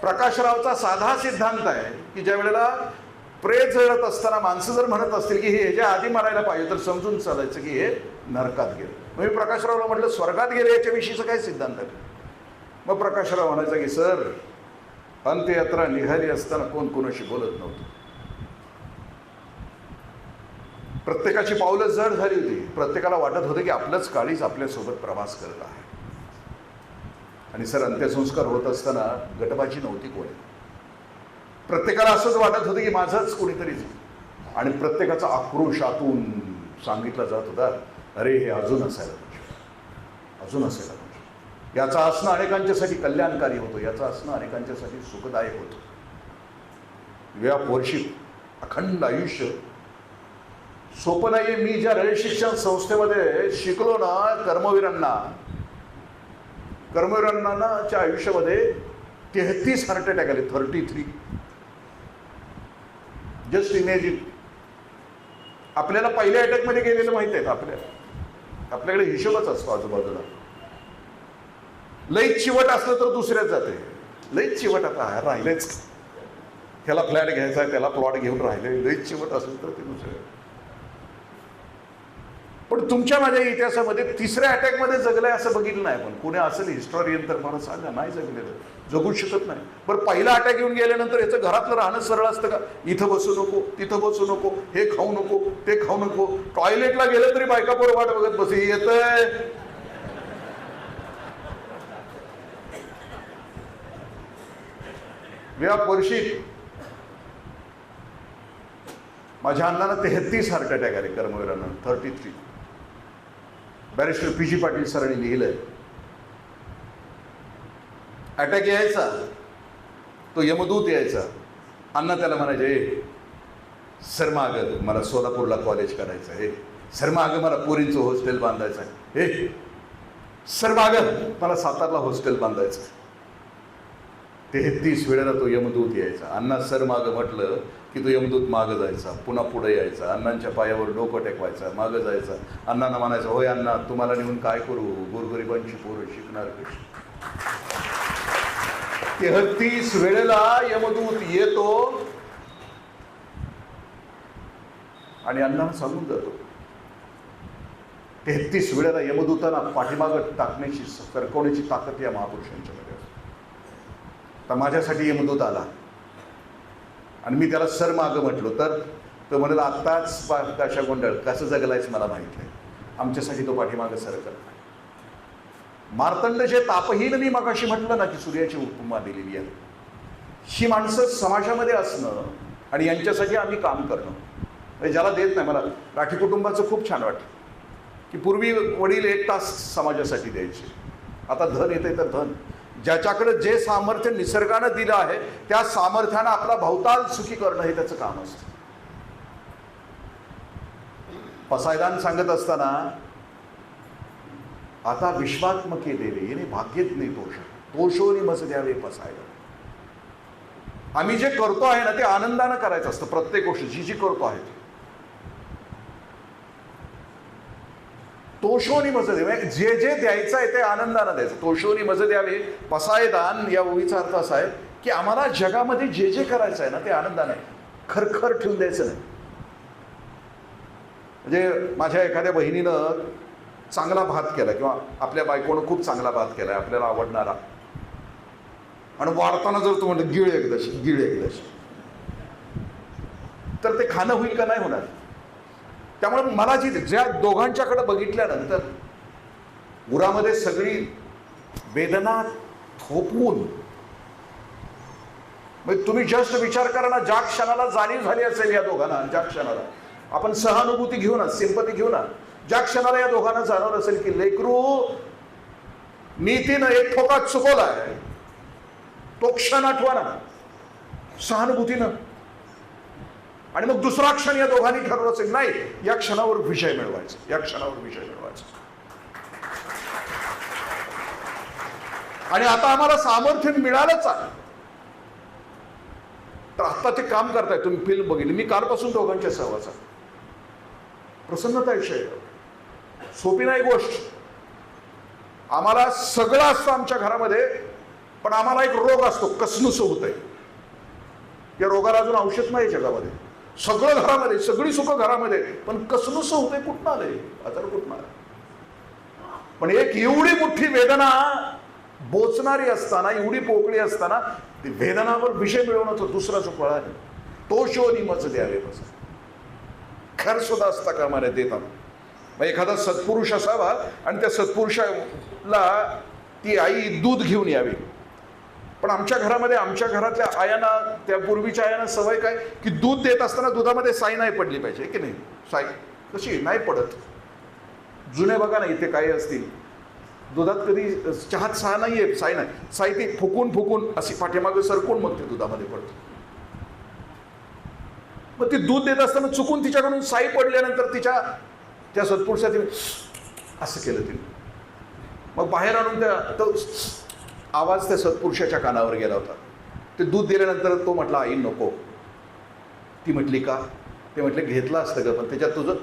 प्रकाशरावचा साधा सिद्धांत आहे की ज्या वेळेला प्रेत जळत असताना माणसं जर म्हणत असतील की हे ह्याच्या आधी मरायला पाहिजे, तर समजून चालायचं की हे नरकात गेलं. मग मी प्रकाशरावला म्हटलं स्वर्गात गेले याच्याविषयीचं काय सिद्धांत आहे. मग प्रकाशराव म्हणायचा की सर अंत्ययात्रा निघाली असताना कोण कोणाशी बोलत नव्हतं. प्रत्येकाची पावलं जड झाली होती. प्रत्येकाला वाटत होतं की आपलंच काळीज आपल्यासोबत प्रवास करत आहे. आणि सर अंत्यसंस्कार होत असताना गटबाजी नव्हती कोणी. प्रत्येकाला असंच वाटत होतं की माझंच कोणीतरी. आणि प्रत्येकाचा आक्रोशातून सांगितला जात होता अरे हे अजून असायला पाहिजे, अजून असायला पाहिजे. याचं असणं अनेकांच्यासाठी कल्याणकारी होतं, याचं असणं अनेकांच्यासाठी सुखदायक होतं. या वर्षी अखंड आयुष्य सोपं नाहीये. मी ज्या रयत शिक्षण संस्थेमध्ये शिकलो ना, कर्मवीरांच्या आयुष्यामध्ये 33 हार्ट अटॅक आले. 33. Just imagine. आपल्याला पहिल्या अटॅकमध्ये गेलेलं माहिती आहे का? आपल्याकडे हिशोबच असतो आजूबाजूला. लईच चिवट असलं तर दुसऱ्याच जाते. लईच चिवट आता राहिलेच, ह्याला फ्लॅट घ्यायचा आहे, त्याला प्लॉट घेऊन राहिले. लईच चिवट असलं तर ते दुसरे. पण तुमच्या माझ्या इतिहासामध्ये 3ऱ्या अटॅकमध्ये जगलंय असं बघितलं नाही. पण कोणी असेल हिस्टोरियन तर मला सांगा, नाही जगलेलं, जगू शकत नाही. बरं पहिला अटॅक येऊन गेल्यानंतर याचं घरातलं राहणं सरळ असतं का? इथं बसू नको, तिथं बसू नको, हे खाऊ नको, ते खाऊ नको. टॉयलेटला गेलं तरी बायका पोरं वाट बघत बसे, येतंय. वर्षी माझ्या अण्णांना 33 हार्ट अटॅक आले. कर्मवीरांना 33. Barrister PG. पाटील सरांनी लिहिलंय. अटॅक यायचा, तो यमदूत यायचा. अण्णा त्याला म्हणायचे सर माग मला सोलापूरला कॉलेज करायचं आहे, सर माग मला पोरींचं हॉस्टेल बांधायचं आहे, हे सर माग मला सातारला हॉस्टेल बांधायचं आहे. 33 वेळेला तो यमदूत यायचा. अण्णा सर मागं म्हटलं की तो यमदूत मागं जायचा, पुन्हा पुढे यायचा, अण्णांच्या पायावर डोकं टेकवायचा, मागं जायचा. अण्णांना म्हणायचं होय अण्णा तुम्हाला नेऊन काय करू, गोरगरिबांची पोरं शिकणार कशी. 33 वेळेला यमदूत येतो. आणि अण्णांना सांगून जातो. 33 वेळेला यमदूतांना पाठीमागं टाकण्याची सरकवण्याची ताकद या महापुरुषांच्या मध्ये असते. तर माझ्यासाठी यमदूत आला आणि मी त्याला सर मागं म्हटलो तर तो म्हणाला, आत्ताच काशा गोंधळ कसं जगलायच मला माहित नाही, आमच्यासाठी तो पाठीमागं सरकत नाही. मार्तंड जे तापहीन, मी मगाशी म्हटलं ना की सूर्याची उपमा दिलेली आहे. ही माणसं समाजामध्ये असणं आणि यांच्यासाठी आम्ही काम करणं, म्हणजे ज्याला देत नाही. मला राठी कुटुंबाचं खूप छान वाटतं की पूर्वी वडील 1 तास समाजासाठी द्यायचे, आता धन येते तर धन. ज्याच्याकडे जे सामर्थ्य निसर्गानं दिलं आहे त्या सामर्थ्यानं आपला भवताल सुखी करणं हे त्याचं काम असतं. पसायदान सांगत असताना, आता विश्वात्मके देवे येणे भाग्येत नाही तोषोनी मज द्यावे पसायदान. आम्ही जे करतो आहे ना ते आनंदानं करायचं असतं. प्रत्येक गोष्ट जी करतो आहे तोषोनी मज द्यावे, जे जे द्यायचं आहे ते आनंदानं द्यायचं. तोषोनी मज द्यावे पसायदान या ओळीचा अर्थ असा आहे की आम्हाला जगामध्ये जे जे करायचं आहे ना ते आनंदाने, खरखर ठेवून द्यायचं नाही. म्हणजे माझ्या एखाद्या बहिणीनं चांगला भात केला किंवा आपल्या बायकोनं खूप चांगला भात केलाय आपल्याला आवडणारा, आणि वाढताना जर तू म्हणलं गिळ एकदाशी, तर ते खाणं होईल का? नाही होणार. त्यामुळे मला ज्या दोघांच्याकडे बघितल्यानंतर उरामध्ये सगळी वेदना थोपवून, म्हणजे तुम्ही जस्ट विचार करा ना, ज्या क्षणाला जाणीव झाली असेल या दोघांना, ज्या क्षणाला आपण सहानुभूती घेऊ ना, सिंपती घेऊ ना, ज्या क्षणाला या दोघांना जाणवलं असेल की लेकरू नीतीनं एक ठोका चुकवलाय, तो क्षण आठवा ना सहानुभूतीनं. आणि मग दुसरा क्षण या दोघांनी ठरवलं असेल नाही या क्षणावर विजय मिळवायचा, या क्षणावर विजय मिळवायचा. आणि आता आम्हाला सामर्थ्य मिळालंच आहे, तर आता ते काम करताय. तुम्ही फिल्म बघितली, मी कालपासून दोघांच्या सहवासात. प्रसन्नता विषय, सोपी नाही गोष्ट. आम्हाला सगळं असतं आमच्या घरामध्ये, पण आम्हाला एक रोग असतो, कसनुस होत आहे. या रोगाला अजून औषध नाही जगामध्ये. सगळं घरामध्ये, सगळी सुख घरामध्ये, पण कसनुस होते कुठं आलंय, आजार कुठं आलं. पण एक एवढी मोठी वेदना बोचणारी असताना, एवढी पोकळी असताना ती वेदनावर विषय मिळवणं तो दुसरा चुकळा आहे. तो शोनी मच द्यावे बस, खर सुद्धा असता कामाने देतात. मग एखादा सत्पुरुष असावा आणि त्या सत्पुरुषाला ती आई दूध घेऊन यावी. पण आमच्या घरामध्ये, आमच्या घरातल्या आयांना, त्या पूर्वीच्या आयांना सवय काय की दूध देत असताना दुधामध्ये साई नाही पडली पाहिजे की नाही. साई कशी नाही पडत. जुने बघा ना इथे काही असतील, दुधात कधी चहात साय नाहीये, साई नाही, साई ती फुकून अशी पाठीमागे सरकून मग ते दुधामध्ये पडते. मग ती दूध देत असताना चुकून तिच्याकडून साई पडल्यानंतर त्या सत्पुरुषाने असं केलं तिने. मग बाहेर आणून तो आवाज त्या सत्पुरुषाच्या कानावर गेला होता. ते दूध दिल्यानंतर तो म्हटला, आई नको. ती म्हटली का? ते म्हटले घेतलं असतं ग, पण त्याच्यात तुझं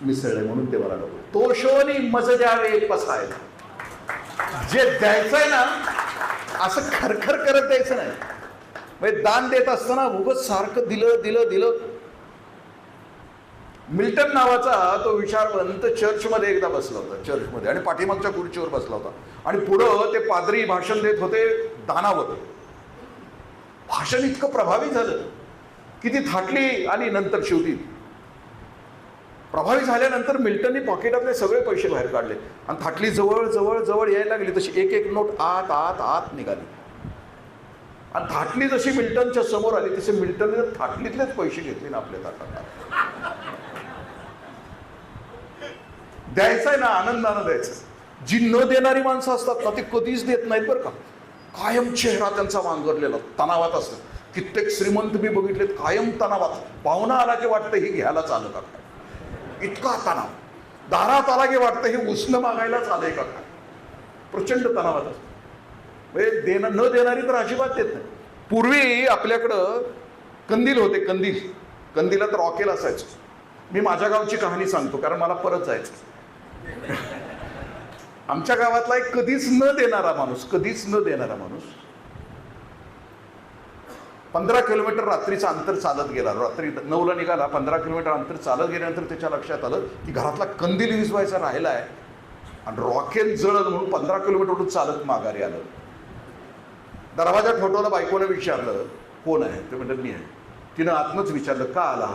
मिसळलंय म्हणून ते मला नको. तो शोनी मज द्यावे पसायला. जे द्यायचंय ना असं खरखर करत द्यायचं नाही. म्हणजे दान देत असताना उगाच सारखं दिलं. मिल्टन नावाचा तो विचारवंत चर्चमध्ये एकदा बसला होता, चर्चमध्ये, आणि पाठीमागच्या खुर्चीवर बसला होता. आणि पुढं ते पादरी भाषण देत होते दानावर. भाषण इतकं प्रभावी झालं की ती थाटली. आणि नंतर शेवटी प्रभावी झाल्यानंतर मिल्टनने पॉकेटातले सगळे पैसे बाहेर काढले आणि थाटली जवळ यायला लागली. तशी एक नोट आत निघाली. आणि थाटली जशी मिल्टनच्या समोर आली तसे मिल्टनने थाटलीतलेच पैसे घेतले ना आपल्या ताटात. द्यायचंय ना, आनंदानं द्यायचं. जी न देणारी माणसं असतात ना ती कधीच देत नाहीत बरं का. कायम चेहरा त्यांचा वांगरलेला, तणावात असतं. कित्येक श्रीमंत मी बघितलेत कायम तणावात. पाहुणा आला की वाटतं ही घ्यायलाच आलं का काय, इतका तणाव. दारात आला की वाटतं हे उसनं मागायलाच आलंय का काय, प्रचंड तणावात असतं. म्हणजे न देणारी तर अजिबात देत नाही. पूर्वी आपल्याकडं कंदील होते, कंदीला तर रॉकेल असायचं. मी माझ्या गावची कहाणी सांगतो कारण मला परत जायचं. आमच्या गावातला एक कधीच न देणारा माणूस 15 किलोमीटर रात्रीचं अंतर चालत गेला. रात्री 9ला निघाला, 15 किलोमीटर अंतर चालत गेल्यानंतर त्याच्या लक्षात आलं की घरातला कंदील विझवायचा राहिला आहे आणि रॉकेल जळलं म्हणून 15 किलोमीटर चालत माघारी आलं. दरवाजा ठोठवला, बायकोनं विचारलं कोण आहे, ते म्हणतात मी आहे. तिनं आत्मच विचारलं का आला.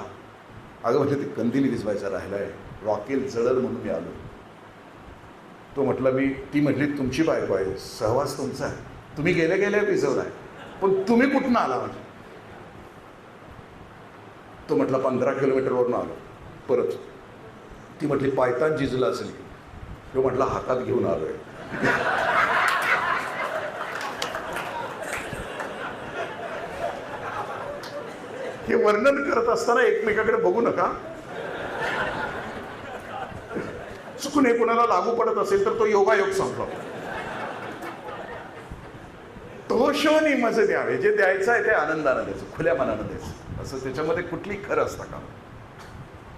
अगं म्हणजे ते कंदील विझवायचा राहिला आहे, रॉकेल जळलं म्हणून मी आलो. तो म्हटलं ती म्हटली तुमची बायको आहे, सहवास तुमचा आहे, तुम्ही गेले गेले विझवलाय, पण तुम्ही कुठून आला म्हणजे. तो म्हटला 15 किलोमीटरवरून आलो परत. ती म्हटली पायतान झिजला असेल. तो म्हटला हातात घेऊन आलोय. हे वर्णन करत असताना एकमेकाकडे बघू नका. चुकून हे कोणाला लागू पडत असेल तर तो योगायोग संपला. तो शोनी मजे द्यावे, जे द्यायचं आहे ते आनंदानं द्यायचं, खुल्या मनानं द्यायचं, असं त्याच्यामध्ये कुठली खरं असतं का.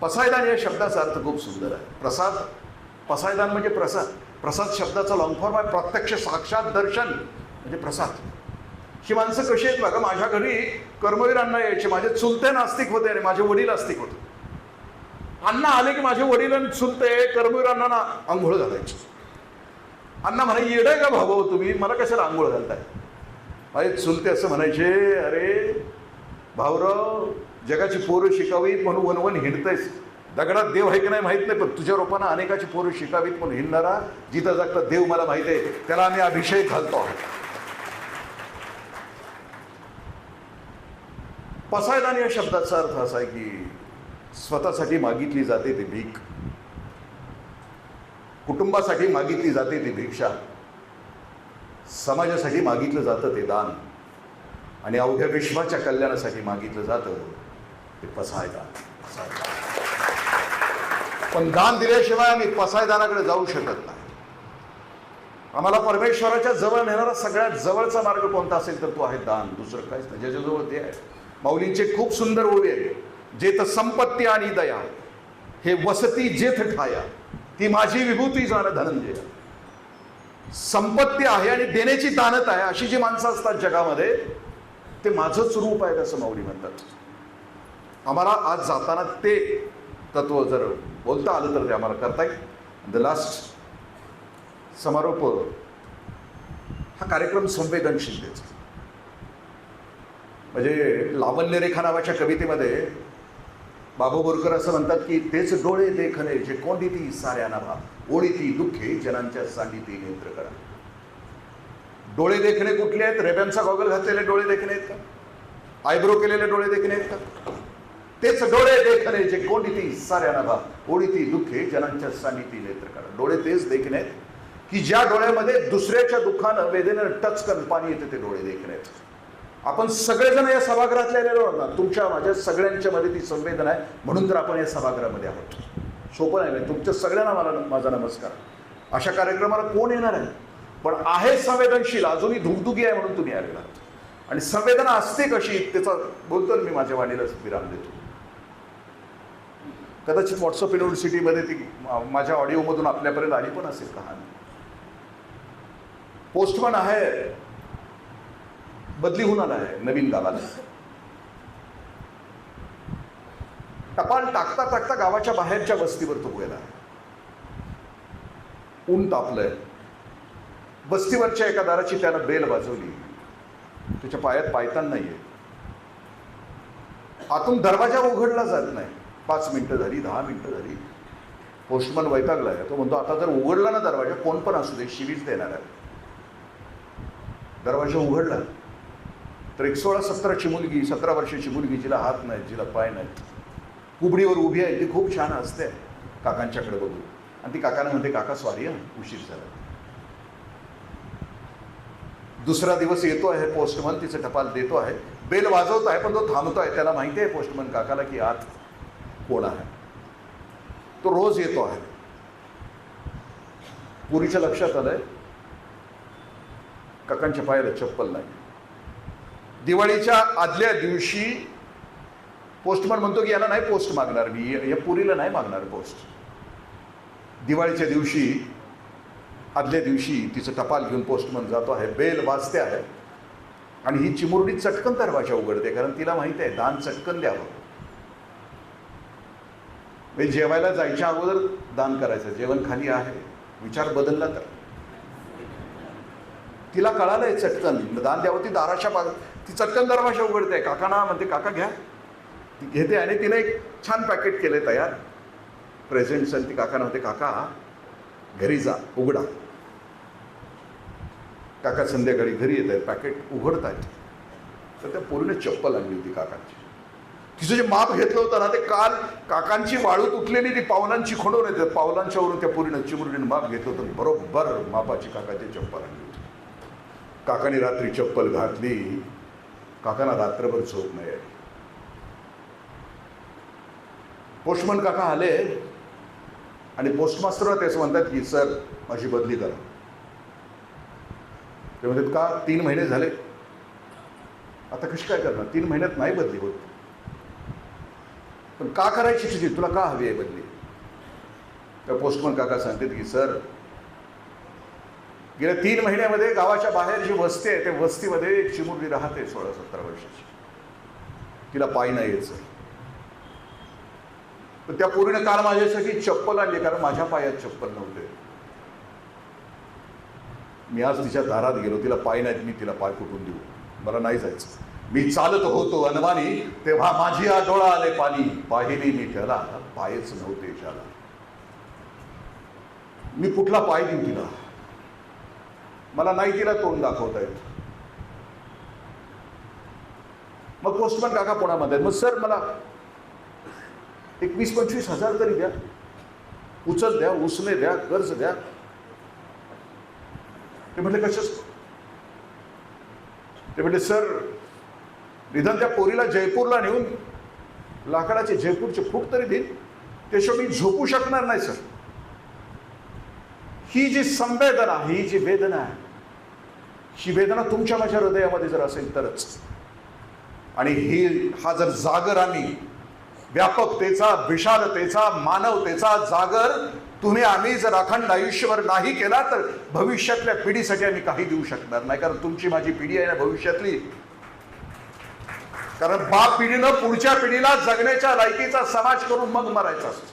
पसायदान या शब्दाचा अर्थ खूप सुंदर आहे. प्रसाद, पसायदान म्हणजे प्रसाद. प्रसाद शब्दाचा लॉंग फॉर्म आहे प्रत्यक्ष साक्षात दर्शन म्हणजे प्रसाद. ही माणसं कशी आहेत बघा. माझ्या घरी कर्मवीर अण्णा यायचे, माझे चुलते नास्तिक होते आणि माझे वडील आस्तिक होते. अण्णा आले की माझे वडील आणि चुलते कर्मवीर अण्णांना आंघोळ घालायचे. अण्णा म्हणे येडे का भाऊ तुम्ही, मला कशाला आंघोळ घालताय. माझे चुलते असं म्हणायचे, अरे भाऊराव जगाची पोरं शिकावीत म्हणून वनवन हिंडतायस, दगडात देव आहे की नाही माहित नाही, पण तुझ्या रूपानं अनेकाची पोरं शिकावीत म्हणून हिंडणारा जिथं जागता देव मला माहित आहे, त्याला आम्ही अभिषेक घालतो आहोत. पसायदान या शब्दाचा अर्थ असा आहे की स्वतःसाठी मागितली जाते ती भीक, कुटुंबासाठी मागितली जाते ती भिक्षा, समाजासाठी मागितलं जातं ते दान आणि अवघ्या विश्वाच्या कल्याणासाठी मागितलं जातं ते पसायदान. पण दान दिल्याशिवाय आम्ही पसायदानाकडे जाऊ शकत नाही. आम्हाला परमेश्वराच्या जवळ नेणारा सगळ्यात जवळचा मार्ग कोणता असेल तर तो आहे दान, दुसरं काहीच नाही. ज्याच्याजवळ ते आहे. माऊलींचे खूप सुंदर ओवी आहे. जेथ संपत्ती आणि दया हे वसती जेथ ठाया, ती माझी विभूती जाण धनंजय. संपत्ती आहे आणि देण्याची दानत आहे अशी जी माणसं असतात जगामध्ये, ते माझंच रूप आहे असं माऊली म्हणतात. आम्हाला आज जाताना ते तत्व जर बोलता आलं तर ते आम्हाला करता येईल. द लास्ट समारोप हा कार्यक्रम संवेदनशीलतेचा. म्हणजे लावण्य रेखा नावाच्या कवितेमध्ये बाबू बोरकर असं म्हणतात की तेच डोळे देखणे जे कोंडिती साऱ्यांना भा, ओळीती दुःखे जनांच्या सांडिती नेत्र करा. डोळे देखणे कुठले आहेत? रेब्यांचा गॉगल घातलेले डोळे देखणे आहेत का? आयब्रो केलेले डोळे देखणे आहेत का? तेच डोळे देखणे जे कोंडिती साऱ्यांना भा, ओळीती दुःखे जनांच्या सांडिती नेत्र करा. डोळे तेच देखणे आहेत की ज्या डोळ्यामध्ये दुसऱ्याच्या दुःखानं वेदनेनं टच करून पाणी येते, ते डोळे देखणे आहेत. आपण सगळेजण या सभागृहातले आलेलो आहोत ना, तुमच्या माझ्या सगळ्यांच्या मध्ये ती संवेदना आहे, म्हणून तर आपण या सभागृहामध्ये आहोत. सोपं नाही. तुमच्या सगळ्यांना माझा नमस्कार. अशा कार्यक्रमाला कोण येणार आहे, पण आहे संवेदनशील, अजूनही धुगधुगी आहे म्हणून तुम्ही आलेला आहात. आणि संवेदना असते कशी त्याचा बोलतो मी माझ्या वाणीला विराम देतो. कदाचित व्हॉट्सअप युनिव्हर्सिटीमध्ये ती माझ्या ऑडिओमधून आपल्यापर्यंत आली पण असेल कहाणी. पोस्टमन आहे, बदली होऊन आला आहे नवीन गावाला. टपाल टाकता टाकता गावाच्या बाहेरच्या वस्तीवर तो गेला. ऊन तापलंय. वस्तीवरच्या एका दाराची त्यानं बेल वाजवली. त्याच्या पायात पायतान नाहीये. आतून दरवाजा उघडला जात नाही. 5 मिनिटं झाली, 10 मिनिटं झाली. पोस्टमन वैतागलाय. तो म्हणतो आता जर उघडला ना दरवाजा, कोण पण असू दे, शिवीच देणार आहे. दरवाजा उघडला तर एक 16-17ची मुलगी, 17 वर्षाची मुलगी, जिला हात नाही, जिला पाय नाहीत, कुबडीवर उभी आहे. ती खूप छान असते काकांच्याकडे बघून. आणि ती काकांना म्हणते, काका सॉरी उशीर झाला. दुसरा दिवस येतो आहे. पोस्टमन तिचं टपाल देतो आहे, बेल वाजवत आहे, पण तो थांबतो आहे. त्याला माहिती आहे पोस्टमन काकाला की आत कोण आहे. तो रोज येतो आहे. पुरीच्या लक्षात आलंय काकांच्या पायाला चप्पल नाही. दिवाळीच्या आदल्या दिवशी पोस्टमन म्हणतो की याला नाही पोस्ट मागणार मी, या पुरीला नाही मागणार पोस्ट. दिवाळीच्या दिवशी आदल्या दिवशी तिचं टपाल घेऊन पोस्टमन जातो आहे. बेल वाजते आहे. आणि ही चिमुरडी चटकन दरवाजा उघडते, कारण तिला माहिती आहे दान चटकन द्यावं. म्हणजे जेवायला जायच्या अगोदर दान करायचं. जेवण खाली आहे, विचार बदलला तर तिला कळालंय चटकन दान द्यावं. ती दाराच्या ती चटकन दरवाजा उघडते. काकांना म्हणते काका घ्या. ती घेते आणि तिने एक छान पॅकेट केले तयार प्रेझेंट्स. आणि ती काकांना म्हणते काका घरी जा, उघडा. काका संध्याकाळी घरी येत आहेत, पॅकेट उघडत आहेत. तर त्या पोरीने चप्पल आणली होती काकांची. तिचं जे माप घेतलं होतं ना, ते काल काकांची वाळू तुटलेली ती पावलांची खणून येते. पावलांच्यावरून त्या पोरीनं चिमुरडीनं माप घेतलं होतं. बरोबर मापाची काकाची चप्पल आणली होती. काकाने रात्री चप्पल घातली. काकांना रात्रभर झोप नाही आली. पोस्टमन काका आले आणि पोस्टमास्टर तेच म्हणतात की सर माझी बदली करा. ते म्हणतात का 3 महिने झाले, आता कशी काय करणार? 3 महिन्यात नाही बदली होत. पण का करायची तुझी, तुला का हवी आहे बदली? तर पोस्टमन काका सांगतात की सर गेल्या 3 महिन्यामध्ये गावाच्या बाहेर जी वस्ती आहे त्या वस्तीमध्ये एक चिमुरडी राहते 16-17 वर्षाची. तिला पाय नाही यायचं. पण त्या पोरीनं काल माझ्यासाठी चप्पल आणली, कारण माझ्या पायात चप्पल नव्हते. मी आज तिच्या दारात गेलो, तिला पाय नाहीत, मी तिला पाय कुठून देऊ? मला नाही जायचं. मी चालत होतो अनवाणी, तेव्हा माझी डोळा आले पाणी. पाहिली मी त्याला, पायच नव्हते ज्याला. मी कुठला पाय देऊ तिला? मला नाही तिला तोंड दाखवता येत. मग पोस्टमन काका पुण्यामध्ये, मग सर मला एक 20-25 हजार तरी द्या, उचल द्या, उसने द्या, कर्ज द्या. ते म्हटले कशाच? ते म्हटले सर निदान त्या पोरीला जयपूरला नेऊन लाकडाचे जयपूरचे फूट तरी देईल, त्याशिवाय मी झोपू शकणार नाही सर. ही जी संवेदना, ही जी वेदना आहे, ही वेदना तुमच्या माझ्या हृदयामध्ये जर असेल तरच. आणि हा जर जागर आम्ही व्यापकतेचा, विशालतेचा, मानवतेचा जागर तुम्ही आम्ही जर अखंड आयुष्यभर नाही केला तर भविष्यातल्या पिढीसाठी आम्ही काही देऊ शकणार नाही. कारण तुमची माझी पिढी आहे ना भविष्यातली. कारण बाप पिढीनं पुढच्या पिढीला जगण्याच्या लायकीचा समाज करून मग मरायचा असतो.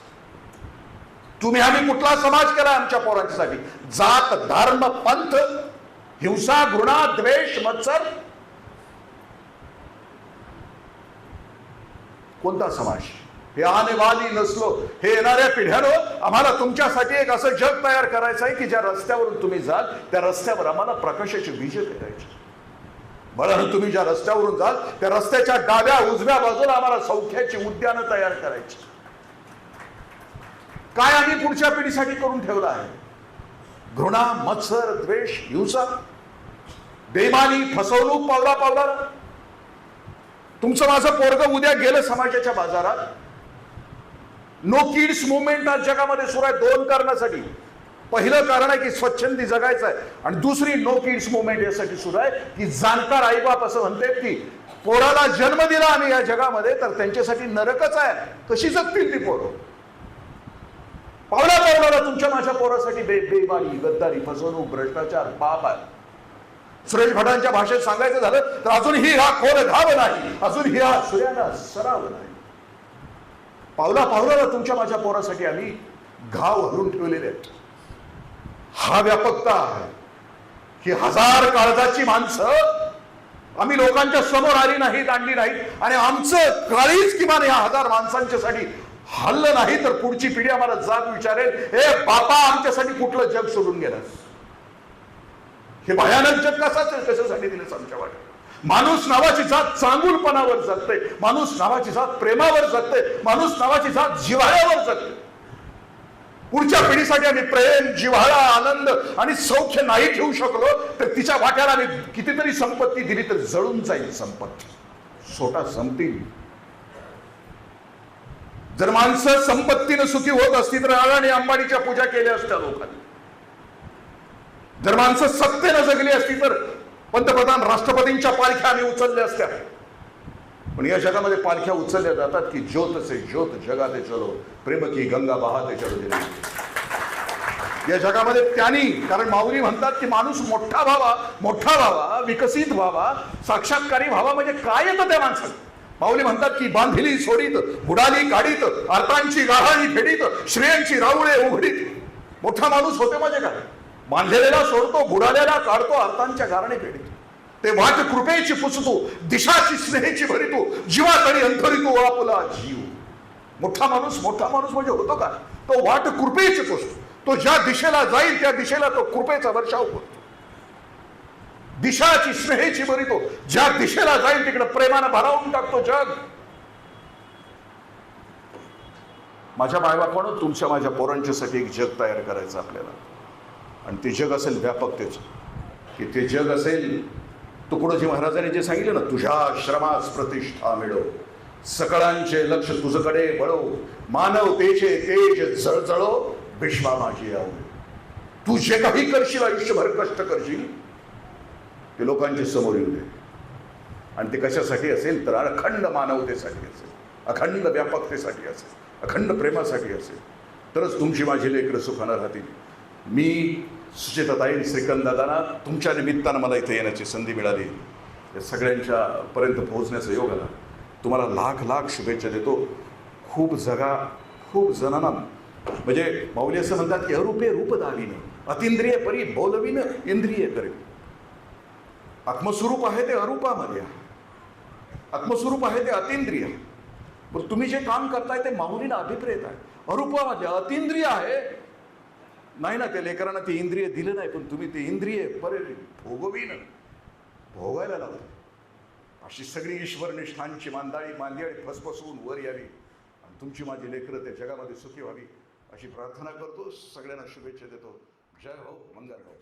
तुम्ही आम्ही कुठला समाज केला आमच्या पोरांच्यासाठी? जात, धर्म, पंथ, हिंसा, घृणा, द्वेष, मत्सर, कोणता समाज? हे आने वाली नसलो, हे येणाऱ्या पिढ्यानं आम्हाला तुमच्यासाठी एक असं जग तयार करायचं आहे की ज्या रस्त्यावरून तुम्ही जाल त्या रस्त्यावर आम्हाला प्रकाशाची बीजे पेरायची. बरं, तुम्ही ज्या रस्त्यावरून जाल त्या रस्त्याच्या डाव्या उजव्या बाजूला आम्हाला सौख्याची उद्यानं तयार करायची. काय आम्ही पुढच्या पिढीसाठी करून ठेवलं आहे? घृणा, मत्सर, द्वेष, हिंसा, बेईमानी, फसवणूक पावला पावला. तुमचं माझं पोरगं उद्या गेलं समाजाच्या बाजारात. नो किड्स मुवमेंट आज जगामध्ये सुरू आहे 2 कारणासाठी. पहिलं कारण आहे की स्वच्छंदी जगायचं आहे, आणि दुसरी नो किड्स मुवमेंट यासाठी सुरू आहे की जाणकार आईबाप असं म्हणते की पोराला जन्म दिला आम्ही या जगामध्ये तर त्यांच्यासाठी नरकच आहे. कशी जगतील ती पोरं? पावला पावलाला तुमच्या माझ्या पोरासाठी बेईमानी, गद्दारी, फसवणूक, भ्रष्टाचार, पाप आहे. सुरेश भटांच्या भाषेत सांगायचं झालं तर अजूनही हा खोल धाव नाही, अजूनही हा सूर्याला सराव नाही. पावला पावलाला तुमच्या माझ्या पोरासाठी आम्ही घाव हरून ठेवलेले आहेत. हा व्यापकता आहे की 1000 काळजाची माणसं आम्ही लोकांच्या समोर आली नाहीत, आणली नाहीत, आणि आमचं काळीच किमान या 1000 माणसांच्यासाठी हल्लं नाही तर पुढची पिढी आम्हाला जाग विचारेल, ए बापा आमच्यासाठी कुठलं जग सोडून गेलास? हे भयानक जग कशासाठी दिलंस आमच्या वाट्यात? माणूस नावाची जात चांगुलपणावर जगते, माणूस नावाची जात प्रेमावर जगते, माणूस नावाची जात जिव्हाळ्यावर जगते. पुढच्या पिढीसाठी आम्ही प्रेम, जिव्हाळा, आनंद आणि सौख्य नाही ठेवू शकलो तर तिच्या वाट्याला आम्ही कितीतरी संपत्ती दिली तर जळून जाईल संपत्ती, सोटा संपतील. जर माणसं संपत्तीनं सुखी होत असती तर अडाणी अंबानीच्या पूजा केल्या असत्या लोकांनी. जर माणसं सत्तेनं जगली असती तर पंतप्रधान, राष्ट्रपतींच्या पालख्या आम्ही उचलल्या असत्या. पण या जगामध्ये पालख्या उचलल्या जातात की ज्योत से ज्योत जगाते चलो, प्रेम की गंगा बहाते चलो. या जगामध्ये त्यांनी, कारण माऊली म्हणतात की माणूस मोठा व्हावा, विकसित व्हावा, साक्षात्कारी व्हावा. म्हणजे काय येतं त्या माणसाला? माऊली म्हणतात की बांधिली सोडीत, बुडाली काढीत, अर्थांची गाढाणी फेडीत, श्रेयांची राऊळे उघडीत. मोठा माणूस होते म्हणजे काय? बांधलेला सोडतो, बुडालेला काढतो, अर्थांच्या गारणे फेडीतो. ते वाट कृपेची पुसतो, दिशाची स्नेहेची भरितो, जीवातरी अंतरितो आपला जीव. मोठा माणूस म्हणजे होतो का? तो वाट कृपेची पुसतो. तो ज्या दिशेला जाईल त्या दिशेला तो कृपेचा वर्षाव करतो. दिशाची स्नेहेची भरितो, ज्या दिशेला जाईल तिकडे प्रेमानं भरावून टाकतो जग. माझ्या बायबापानं तुमच्या माझ्या पोरांच्यासाठी एक जग तयार करायचं आपल्याला. आणि ते जग असेल व्यापकतेचं, की ते जग असेल तुकडोजी महाराजांनी जे सांगितलं ना, तुझ्या श्रमास प्रतिष्ठा मिळो, सकळांचे लक्ष तुझकडे वळो, मानवतेचे तेज जळजळो, विश्वा माझी आवड. तू जे काही करशील, आयुष्यभर कष्ट करशील, ते लोकांच्या समोर येऊ दे. आणि ते कशासाठी असेल तर अखंड मानवतेसाठी असेल, अखंड व्यापकतेसाठी असेल, अखंड प्रेमासाठी असेल. तरच तुमची माझी लेकरं सुखानं राहतील. मी सुचेताताई, श्रीकांत दादांना तुमच्या निमित्तानं मला इथे येण्याची संधी मिळाली. या सगळ्यांच्या पर्यंत पोहोचण्याचा योग आला. तुम्हाला लाख लाख शुभेच्छा देतो. खूप जगा, खूप जणांना. म्हणजे माऊली असं म्हणतात की अरूपे रूप दाविने, अतिंद्रिय परी बोलविन इंद्रिय करी. आत्मस्वरूप आहे ते अरूपामध्ये आहे, आत्मस्वरूप आहे ते अतिंद्रिय. पण तुम्ही जे काम करताय ते माऊलीला अभिप्रेत आहे. अरूपामध्ये अतिंद्रिय आहे नाही ना, त्या लेकरांना ते इंद्रिय दिलं नाही, पण तुम्ही ते इंद्रिय परे भोगवीन, भोगायला लावता. अशी सगळी ईश्वर निष्ठांची मांदियाळी फसफसवून वर यावी आणि तुमची माझी लेकरं त्या जगामध्ये सुखी व्हावी अशी प्रार्थना करतो. सगळ्यांना शुभेच्छा देतो. जय हो, मंगल हो.